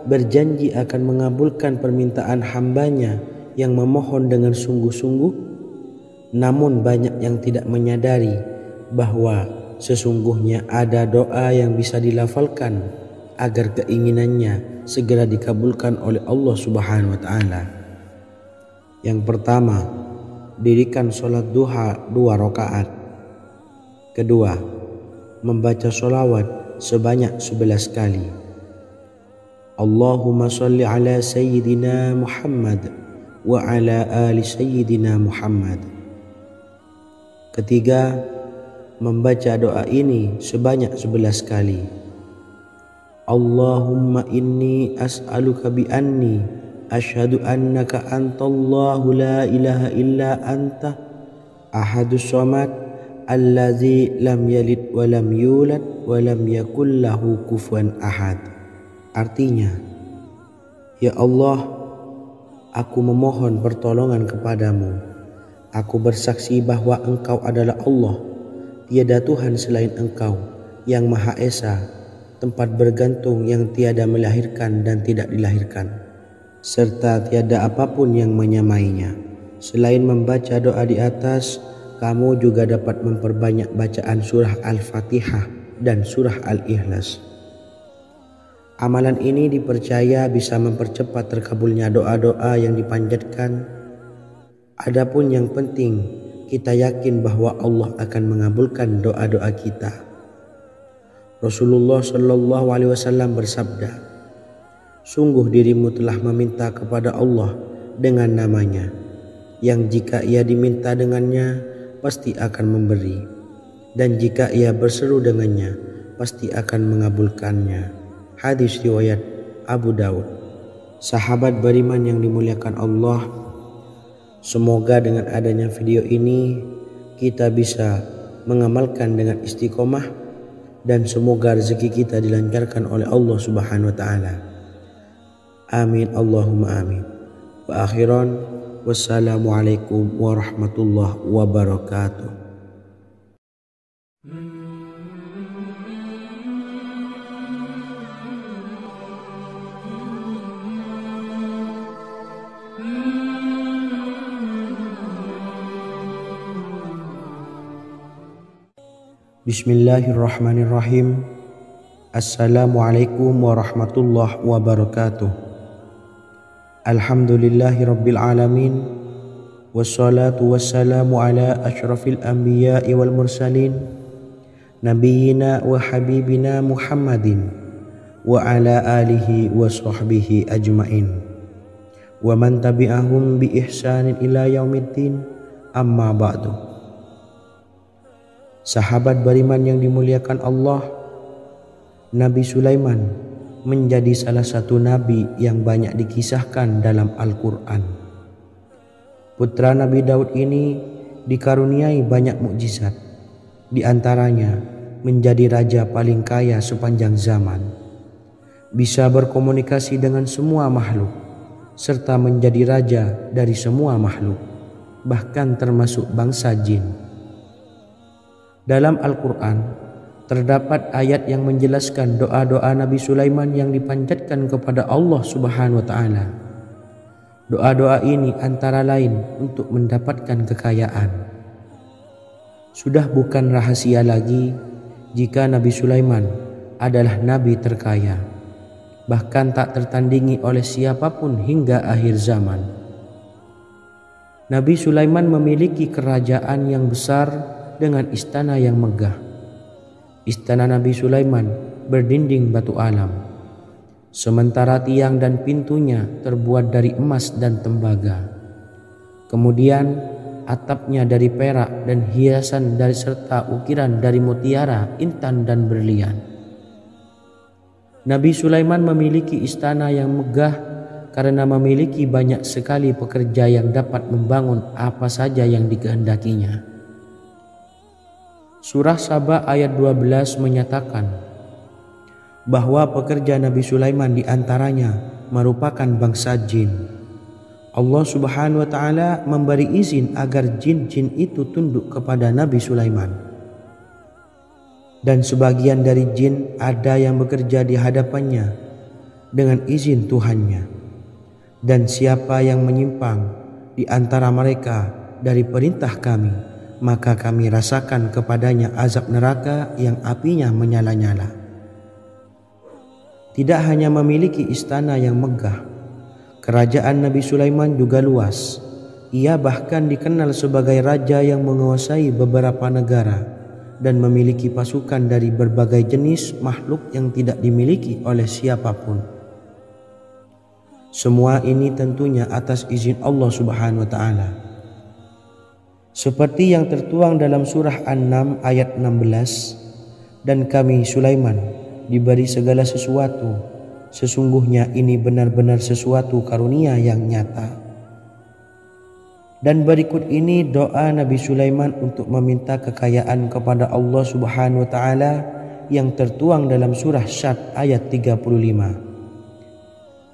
berjanji akan mengabulkan permintaan hambanya yang memohon dengan sungguh-sungguh. Namun banyak yang tidak menyadari bahwa sesungguhnya ada doa yang bisa dilafalkan agar keinginannya segera dikabulkan oleh Allah Subhanahu wa taala. Yang pertama, dirikan sholat duha 2 rakaat. Kedua, membaca sholawat sebanyak 11 kali. Allahumma sholli ala sayyidina Muhammad wa ala ali sayyidina Muhammad. Ketiga, membaca doa ini sebanyak 11 kali. Allahumma inni as'aluka bi anni asyhadu annaka antallahu la ilaha illa anta ahadus samad allazi lam yalid wa lam yulad wa lam yakul lahu kufuwan ahad. Artinya, ya Allah, aku memohon pertolongan kepadamu. Aku bersaksi bahwa Engkau adalah Allah, tiada Tuhan selain Engkau, yang Maha Esa, tempat bergantung yang tiada melahirkan dan tidak dilahirkan, serta tiada apapun yang menyamainya. Selain membaca doa di atas, kamu juga dapat memperbanyak bacaan surah Al-Fatihah dan surah Al-Ikhlas. Amalan ini dipercaya bisa mempercepat terkabulnya doa-doa yang dipanjatkan. Adapun yang penting, kita yakin bahwa Allah akan mengabulkan doa-doa kita. Rasulullah Shallallahu Alaihi Wasallam bersabda, sungguh dirimu telah meminta kepada Allah dengan namanya, yang jika ia diminta dengannya, pasti akan memberi, dan jika ia berseru dengannya, pasti akan mengabulkannya. Hadis riwayat Abu Daud. Sahabat beriman yang dimuliakan Allah, semoga dengan adanya video ini kita bisa mengamalkan dengan istiqomah, dan semoga rezeki kita dilancarkan oleh Allah Subhanahu wa taala. Amin Allahumma amin. Wa akhiran, wassalamualaikum warahmatullahi wabarakatuh. Bismillahirrahmanirrahim. Assalamualaikum warahmatullahi wabarakatuh. Alhamdulillahi rabbil alamin. Wassalatu wassalamu ala asyrafil anbiya'i wal mursalin, nabiyyina wa habibina Muhammadin wa ala alihi wa sahbihi ajmain, wa man tabi'ahum bi ihsanin ila yaumiddin, amma ba'du. Sahabat beriman yang dimuliakan Allah, Nabi Sulaiman menjadi salah satu nabi yang banyak dikisahkan dalam Al-Quran. Putra Nabi Daud ini dikaruniai banyak mukjizat, di antaranya menjadi raja paling kaya sepanjang zaman, bisa berkomunikasi dengan semua makhluk, serta menjadi raja dari semua makhluk, bahkan termasuk bangsa jin. Dalam Al-Quran terdapat ayat yang menjelaskan doa-doa Nabi Sulaiman yang dipanjatkan kepada Allah Subhanahu wa taala. Doa-doa ini antara lain untuk mendapatkan kekayaan. Sudah bukan rahasia lagi jika Nabi Sulaiman adalah nabi terkaya, bahkan tak tertandingi oleh siapapun hingga akhir zaman. Nabi Sulaiman memiliki kerajaan yang besar dengan istana yang megah. Istana Nabi Sulaiman berdinding batu alam, sementara tiang dan pintunya terbuat dari emas dan tembaga. Kemudian atapnya dari perak dan hiasan dari serta ukiran dari mutiara, intan dan berlian. Nabi Sulaiman memiliki istana yang megah karena memiliki banyak sekali pekerja yang dapat membangun apa saja yang dikehendakinya. Surah Saba ayat 12 menyatakan bahwa pekerja Nabi Sulaiman diantaranya merupakan bangsa jin. Allah Subhanahu wa taala memberi izin agar jin-jin itu tunduk kepada Nabi Sulaiman. Dan sebagian dari jin ada yang bekerja di hadapannya dengan izin Tuhannya. Dan siapa yang menyimpang di antara mereka dari perintah kami, maka kami rasakan kepadanya azab neraka yang apinya menyala-nyala. Tidak hanya memiliki istana yang megah, kerajaan Nabi Sulaiman juga luas. Ia bahkan dikenal sebagai raja yang menguasai beberapa negara dan memiliki pasukan dari berbagai jenis makhluk yang tidak dimiliki oleh siapapun. Semua ini tentunya atas izin Allah Subhanahu wa taala. Seperti yang tertuang dalam surah An-Naml ayat 16, dan kami Sulaiman diberi segala sesuatu, sesungguhnya ini benar-benar sesuatu karunia yang nyata. Dan berikut ini doa Nabi Sulaiman untuk meminta kekayaan kepada Allah Subhanahu wa taala yang tertuang dalam surah Syad ayat 35.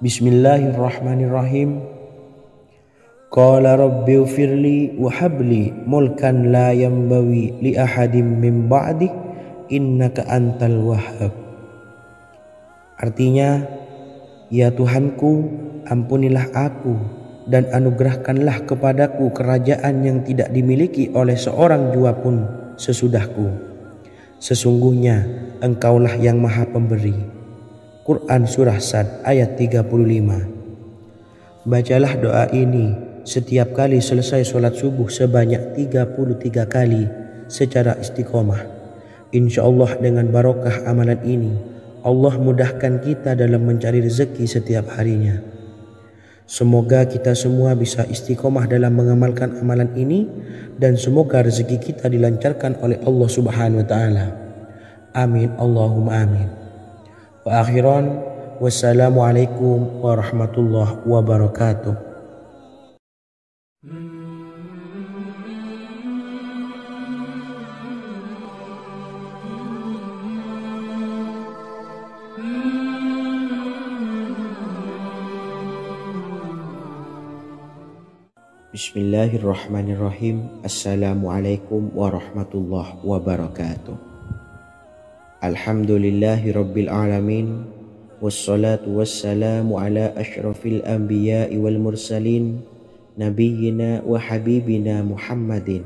Bismillahirrahmanirrahim. Qala rabbi ighfirli wa habli mulkan la yanbawi li ahadin min ba'di innaka antal wahhab. Artinya, ya Tuhanku, ampunilah aku dan anugerahkanlah kepadaku kerajaan yang tidak dimiliki oleh seorang jua pun sesudahku. Sesungguhnya Engkaulah yang Maha Pemberi. Quran Surah Sad ayat 35. Bacalah doa ini setiap kali selesai sholat subuh sebanyak 33 kali secara istiqomah. Insya Allah dengan barokah amalan ini, Allah mudahkan kita dalam mencari rezeki setiap harinya. Semoga kita semua bisa istiqomah dalam mengamalkan amalan ini dan semoga rezeki kita dilancarkan oleh Allah Subhanahu wa taala. Amin Allahumma amin. Wa akhiran wassalamualaikum warahmatullahi wabarakatuh. Bismillahirrahmanirrahim. Assalamualaikum warahmatullahi wabarakatuh. Alhamdulillahi rabbil alamin. Wassalatu wassalamu ala ashrafil anbiya'i wal mursalin nabiyyina wa habibina Muhammadin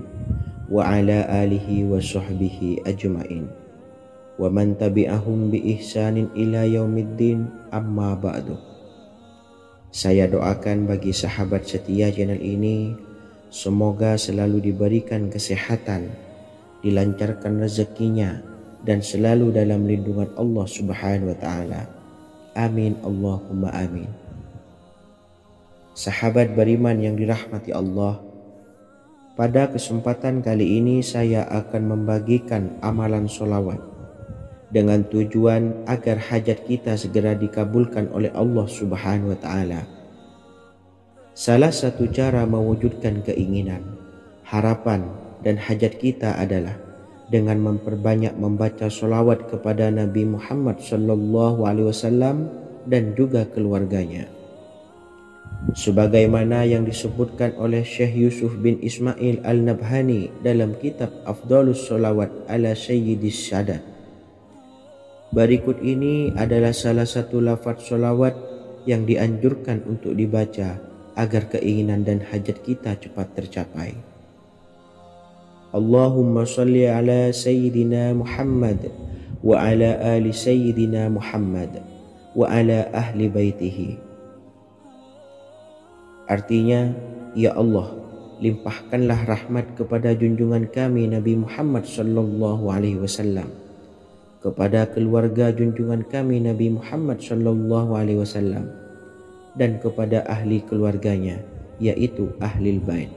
wa ala alihi wa sahbihi ajma'in wa man tabi'ahum bi ihsanin ila yaumiddin, amma ba'du. Saya doakan bagi sahabat setia channel ini, semoga selalu diberikan kesehatan, dilancarkan rezekinya, dan selalu dalam lindungan Allah Subhanahu wa ta'ala. Amin Allahumma amin. Sahabat beriman yang dirahmati Allah, pada kesempatan kali ini saya akan membagikan amalan sholawat dengan tujuan agar hajat kita segera dikabulkan oleh Allah Subhanahu wa ta'ala. Salah satu cara mewujudkan keinginan, harapan, dan hajat kita adalah dengan memperbanyak membaca sholawat kepada Nabi Muhammad SAW dan juga keluarganya. Sebagaimana yang disebutkan oleh Syekh Yusuf bin Ismail Al-Nabhani dalam kitab Afdhalus Sholawat ala Sayyidis Sadat. Berikut ini adalah salah satu lafaz sholawat yang dianjurkan untuk dibaca agar keinginan dan hajat kita cepat tercapai. Allahumma sholli ala Sayyidina Muhammad wa ala ali Sayyidina Muhammad wa ala ahli baitihi. Artinya, ya Allah, limpahkanlah rahmat kepada junjungan kami Nabi Muhammad SAW, kepada keluarga junjungan kami Nabi Muhammad SAW, dan kepada ahli keluarganya, yaitu ahlil bait.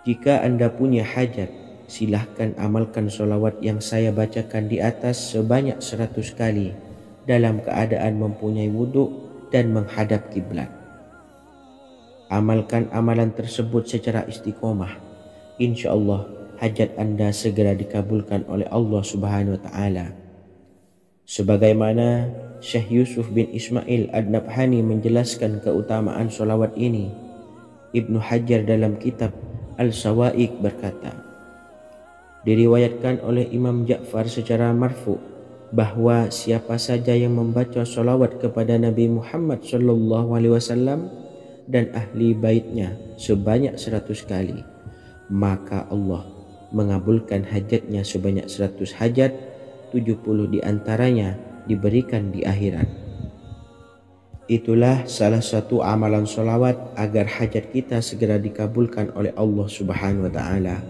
Jika Anda punya hajat, silahkan amalkan sholawat yang saya bacakan di atas sebanyak 100 kali dalam keadaan mempunyai wudhu dan menghadap kiblat. Amalkan amalan tersebut secara istiqomah. Insya Allah hajat Anda segera dikabulkan oleh Allah Subhanahu wa ta'ala. Sebagaimana Syekh Yusuf bin Ismail Ad-Nabhani menjelaskan keutamaan sholawat ini, Ibnu Hajar dalam kitab Al-Sawa'iq berkata, diriwayatkan oleh Imam Ja'far secara marfu bahwa siapa saja yang membaca sholawat kepada Nabi Muhammad SAW dan ahli baitnya sebanyak 100 kali, maka Allah mengabulkan hajatnya sebanyak 100 hajat, 70 diantaranya diberikan di akhirat. Itulah salah satu amalan sholawat agar hajat kita segera dikabulkan oleh Allah Subhanahu wa ta'ala.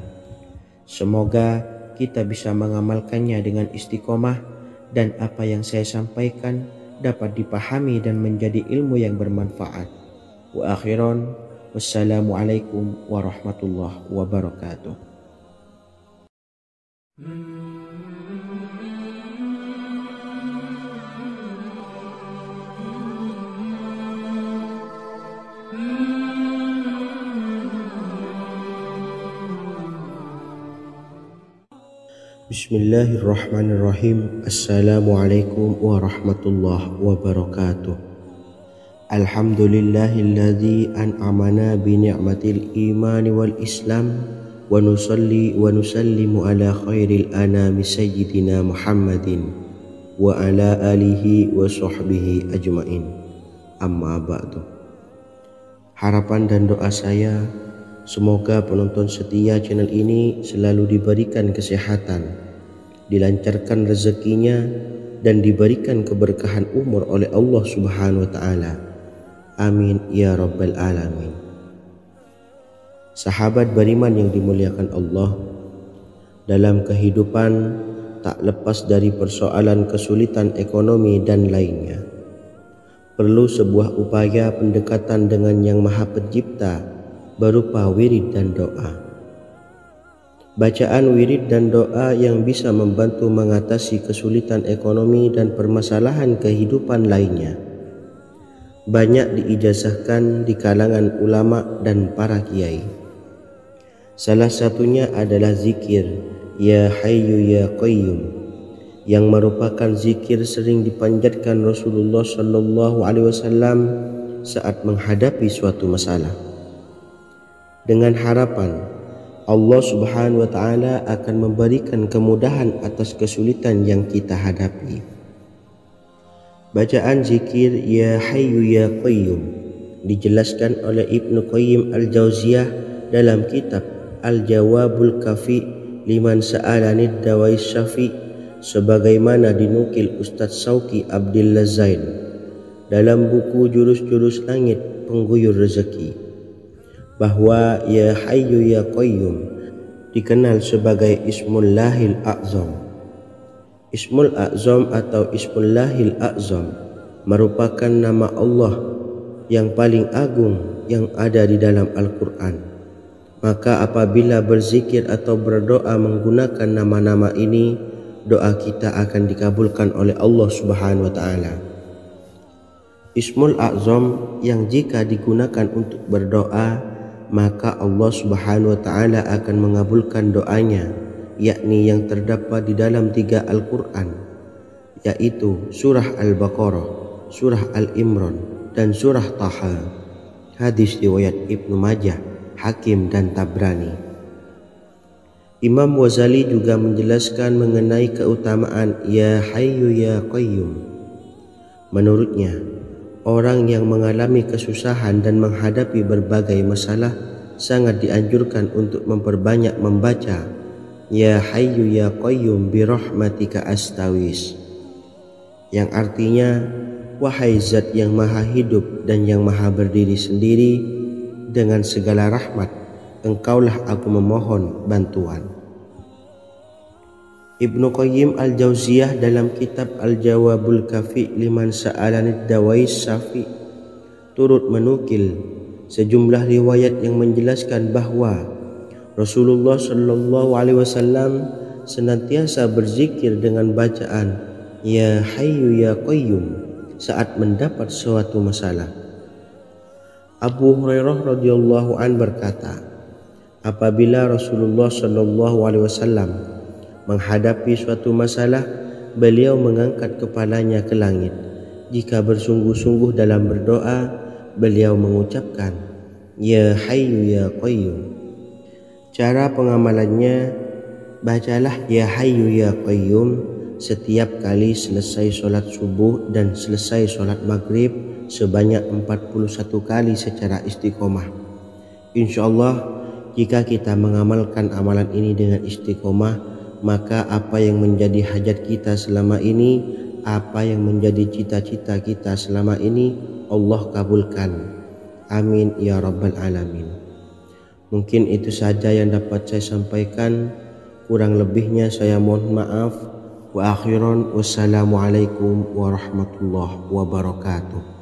Semoga kita bisa mengamalkannya dengan istiqomah dan apa yang saya sampaikan dapat dipahami dan menjadi ilmu yang bermanfaat. Wa akhiran, wassalamualaikum warahmatullahi wabarakatuh. Bismillahirrahmanirrahim. Assalamualaikum warahmatullahi wabarakatuh. Alhamdulillahilladzi an'amana bi ni'matil imani wal islam wa nusalli wa nusallimu ala khairil anami sayyidina Muhammadin wa ala alihi wa sahbihi ajmain. Amma ba'du. Harapan dan doa saya, semoga penonton setia channel ini selalu diberikan kesehatan, dilancarkan rezekinya, dan diberikan keberkahan umur oleh Allah Subhanahu wa Ta'ala. Amin ya Rabbal Alamin. Sahabat beriman yang dimuliakan Allah, dalam kehidupan tak lepas dari persoalan kesulitan ekonomi dan lainnya. Perlu sebuah upaya pendekatan dengan Yang Maha Pencipta berupa wirid dan doa. Bacaan wirid dan doa yang bisa membantu mengatasi kesulitan ekonomi dan permasalahan kehidupan lainnya banyak diijazahkan di kalangan ulama dan para kiai. Salah satunya adalah zikir Ya Hayyu Ya Qayyum, yang merupakan zikir sering dipanjatkan Rasulullah SAW saat menghadapi suatu masalah, dengan harapan Allah Subhanahu wa Ta'ala akan memberikan kemudahan atas kesulitan yang kita hadapi. Bacaan zikir Ya Hayyu Ya Qayyum dijelaskan oleh Ibnu Qayyim Al-Jauziyah dalam kitab Al-Jawabul Kafi liman sa'alanid dawais syafi, sebagaimana dinukil Ustadz Sauki Abdillah Zain dalam buku Jurus-Jurus Langit Pengguyur Rezeki, bahwa Ya Hayyu Ya Qayyum dikenal sebagai Ismullahil A'zam. Ismul A'zam atau Ismullahil A'zam merupakan nama Allah yang paling agung yang ada di dalam Al-Quran. Maka apabila berzikir atau berdoa menggunakan nama-nama ini, doa kita akan dikabulkan oleh Allah Subhanahu wa Ta'ala. Ismul A'zam yang jika digunakan untuk berdoa, maka Allah Subhanahu wa Ta'ala akan mengabulkan doanya, yakni yang terdapat di dalam 3 Al-Quran, yaitu surah Al-Baqarah, surah Al-Imran, dan surah Taha. Hadis riwayat Ibnu Majah, Hakim, dan Tabrani. Imam Ghazali juga menjelaskan mengenai keutamaan Ya Hayyu Ya Qayyum. Menurutnya, orang yang mengalami kesusahan dan menghadapi berbagai masalah sangat dianjurkan untuk memperbanyak membaca Ya Hayyu Ya Qayyum bi rahmatika astawis, yang artinya, wahai zat yang maha hidup dan yang maha berdiri sendiri, dengan segala rahmat engkaulah aku memohon bantuan. Ibnu Qayyim Al-Jauziyah dalam kitab Al-Jawabul Kafi liman sa'alanid dawais syafi turut menukil sejumlah riwayat yang menjelaskan bahwa Rasulullah SAW senantiasa berzikir dengan bacaan Ya Hayyu Ya Qayyum saat mendapat suatu masalah. Abu Hurairah radhiyallahu an berkata, apabila Rasulullah SAW menghadapi suatu masalah, beliau mengangkat kepalanya ke langit. Jika bersungguh-sungguh dalam berdoa, beliau mengucapkan Ya Hayyu Ya Qayyum. Cara pengamalannya, bacalah Ya Hayyu Ya Qayyum setiap kali selesai sholat subuh dan selesai sholat maghrib sebanyak 41 kali secara istiqomah. Insyaallah, jika kita mengamalkan amalan ini dengan istiqomah, maka apa yang menjadi hajat kita selama ini, apa yang menjadi cita-cita kita selama ini, Allah kabulkan. Amin ya Rabbal Alamin. Mungkin itu saja yang dapat saya sampaikan. Kurang lebihnya saya mohon maaf. Wa akhiran, wassalamualaikum warahmatullahi wabarakatuh.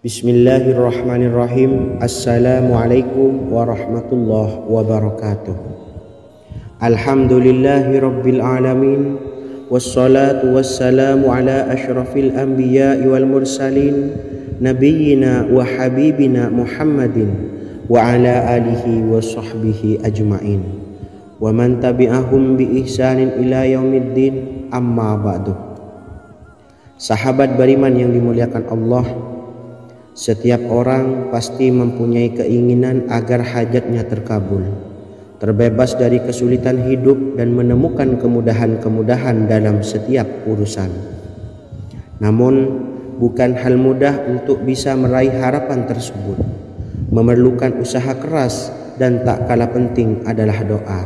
Bismillahirrahmanirrahim. Assalamualaikum warahmatullahi wabarakatuh. Alhamdulillahi Rabbil Alamin. Wassalatu wassalamu ala ashrafil anbiya'i wal mursalin, nabiyyina wa habibina Muhammadin wa ala alihi wa sahbihi ajma'in, wa man tabi'ahum bi ihsanin ila yaumiddin, amma ba'du. Sahabat beriman yang dimuliakan Allah, setiap orang pasti mempunyai keinginan agar hajatnya terkabul, terbebas dari kesulitan hidup dan menemukan kemudahan-kemudahan dalam setiap urusan. Namun, bukan hal mudah untuk bisa meraih harapan tersebut. Memerlukan usaha keras dan tak kalah penting adalah doa.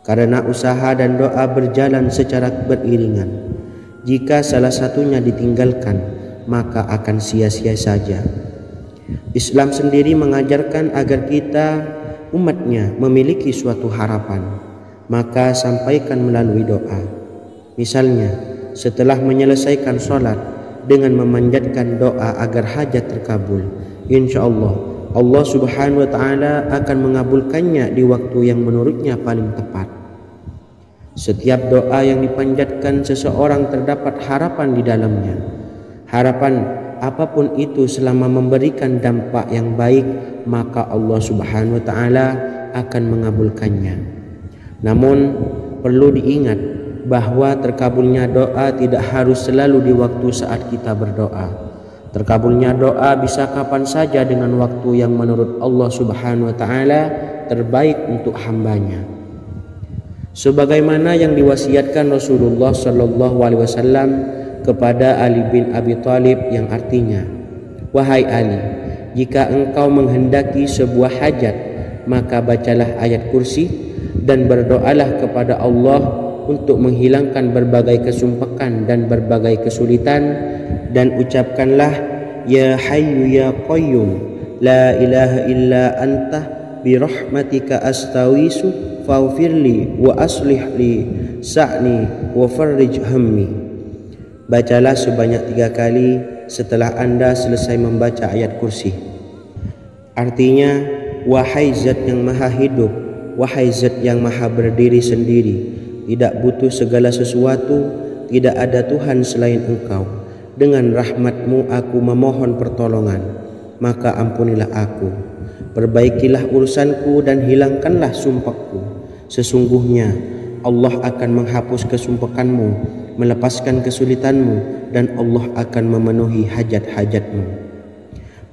Karena usaha dan doa berjalan secara beriringan. Jika salah satunya ditinggalkan, maka akan sia-sia saja. Islam sendiri mengajarkan agar kita umatnya memiliki suatu harapan, maka sampaikan melalui doa. Misalnya, setelah menyelesaikan sholat dengan memanjatkan doa agar hajat terkabul, insya Allah Subhanahu wa Ta'ala akan mengabulkannya di waktu yang menurutnya paling tepat. Setiap doa yang dipanjatkan seseorang terdapat harapan di dalamnya. Harapan apapun itu selama memberikan dampak yang baik, maka Allah Subhanahu wa Ta'ala akan mengabulkannya. Namun perlu diingat bahwa terkabulnya doa tidak harus selalu di waktu saat kita berdoa. Terkabulnya doa bisa kapan saja dengan waktu yang menurut Allah Subhanahu wa Ta'ala terbaik untuk hambanya. Sebagaimana yang diwasiatkan Rasulullah Sallallahu Alaihi Wasallam kepada Ali bin Abi Thalib, yang artinya, "Wahai Ali, jika engkau menghendaki sebuah hajat, maka bacalah ayat kursi dan berdoalah kepada Allah untuk menghilangkan berbagai kesumpakan dan berbagai kesulitan, dan ucapkanlah, Ya Hayyu Ya Qayyum, La ilaha illa anta birahmatika astawisu faghfirli wa aslih li sa'ni wa farrij hammi." Bacalah sebanyak 3 kali setelah Anda selesai membaca ayat kursi. Artinya, wahai zat yang maha hidup, wahai zat yang maha berdiri sendiri, tidak butuh segala sesuatu, tidak ada Tuhan selain Engkau. Dengan rahmat-Mu aku memohon pertolongan, maka ampunilah aku. Perbaikilah urusanku dan hilangkanlah sumpahku. Sesungguhnya Allah akan menghapus kesumpakanmu, melepaskan kesulitanmu, dan Allah akan memenuhi hajat-hajatmu.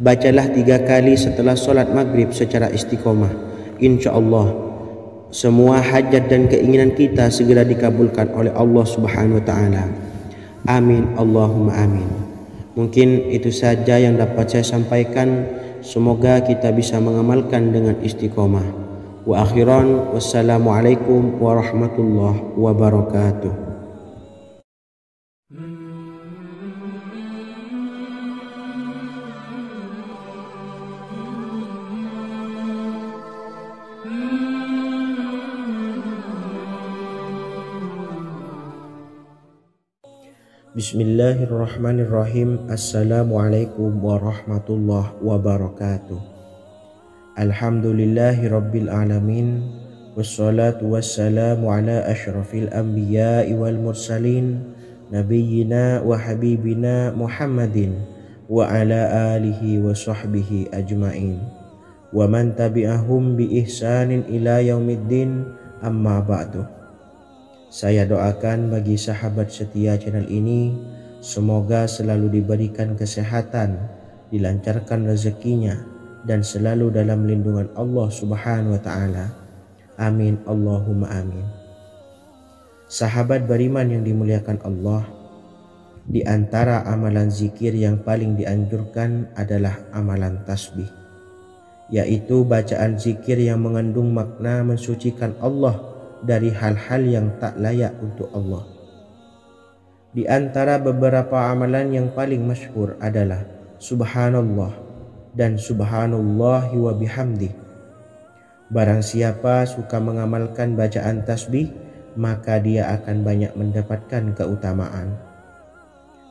Bacalah 3 kali setelah sholat maghrib secara istiqomah. Insya Allah semua hajat dan keinginan kita segera dikabulkan oleh Allah Subhanahu wa Ta'ala. Amin Allahumma amin. Mungkin itu saja yang dapat saya sampaikan. Semoga kita bisa mengamalkan dengan istiqomah. Wa akhiran, wassalamualaikum warahmatullahi wabarakatuh. Bismillahirrahmanirrahim. Assalamualaikum warahmatullahi wabarakatuh. Alhamdulillahi Rabbil Alamin. Wassalatu wassalamu ala ashrafil anbiya'i wal mursalin, nabiyyina wa habibina Muhammadin wa ala alihi wa sahbihi ajma'in, wa man tabi'ahum bi ihsanin ila yaumiddin, amma ba'du. Saya doakan bagi sahabat setia channel ini, semoga selalu diberikan kesehatan, dilancarkan rezekinya, dan selalu dalam lindungan Allah Subhanahu wa Ta'ala. Amin Allahumma amin. Sahabat beriman yang dimuliakan Allah, di antara amalan zikir yang paling dianjurkan adalah amalan tasbih, yaitu bacaan zikir yang mengandung makna mensucikan Allah dari hal-hal yang tak layak untuk Allah. Di antara beberapa amalan yang paling masyhur adalah Subhanallah dan Subhanallahi wa bihamdi. Barang siapa suka mengamalkan bacaan tasbih, maka dia akan banyak mendapatkan keutamaan.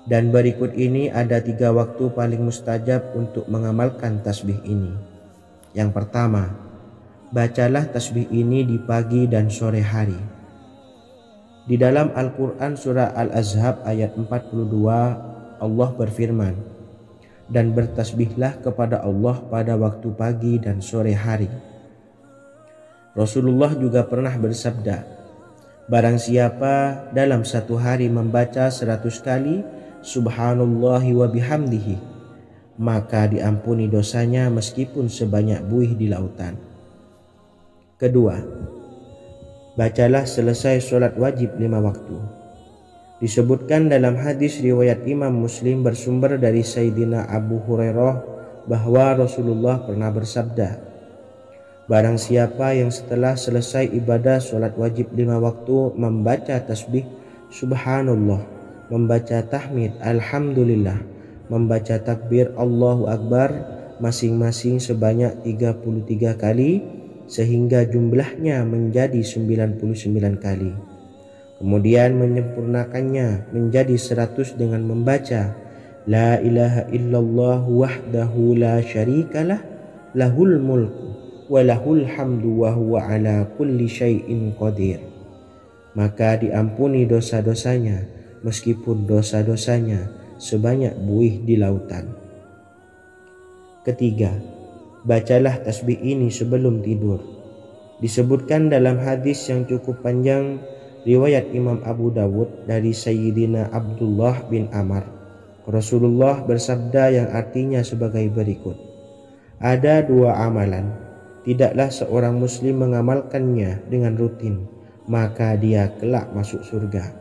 Dan berikut ini ada 3 waktu paling mustajab untuk mengamalkan tasbih ini. Yang pertama, bacalah tasbih ini di pagi dan sore hari. Di dalam Al-Quran surah Al-Ahzab ayat 42 Allah berfirman, dan bertasbihlah kepada Allah pada waktu pagi dan sore hari. Rasulullah juga pernah bersabda, barang siapa dalam satu hari membaca 100 kali Subhanallahi wa bihamdihi, maka diampuni dosanya meskipun sebanyak buih di lautan. Kedua, bacalah selesai sholat wajib 5 waktu. Disebutkan dalam hadis riwayat Imam Muslim bersumber dari Sayyidina Abu Hurairah bahwa Rasulullah pernah bersabda, barang siapa yang setelah selesai ibadah sholat wajib 5 waktu membaca tasbih Subhanallah, membaca tahmid Alhamdulillah, membaca takbir Allahu Akbar masing-masing sebanyak 33 kali sehingga jumlahnya menjadi 99 kali. Kemudian menyempurnakannya menjadi 100 dengan membaca La ilaha illallah wahdahu la syarikalah lahul mulku wa lahul hamdu wa huwa ala kulli syai'in qadir. Maka diampuni dosa-dosanya meskipun dosa-dosanya sebanyak buih di lautan. Ketiga, bacalah tasbih ini sebelum tidur. Disebutkan dalam hadis yang cukup panjang riwayat Imam Abu Dawud dari Sayyidina Abdullah bin Amr, Rasulullah bersabda yang artinya sebagai berikut, ada 2 amalan, tidaklah seorang muslim mengamalkannya dengan rutin, maka dia kelak masuk surga.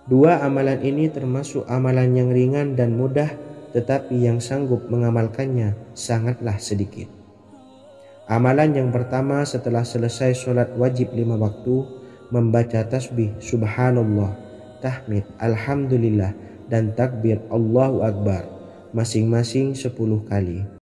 2 amalan ini termasuk amalan yang ringan dan mudah, tetapi yang sanggup mengamalkannya sangatlah sedikit. Amalan yang pertama setelah selesai sholat wajib 5 waktu, membaca tasbih Subhanallah, tahmid Alhamdulillah, dan takbir Allahu Akbar masing-masing 10 kali.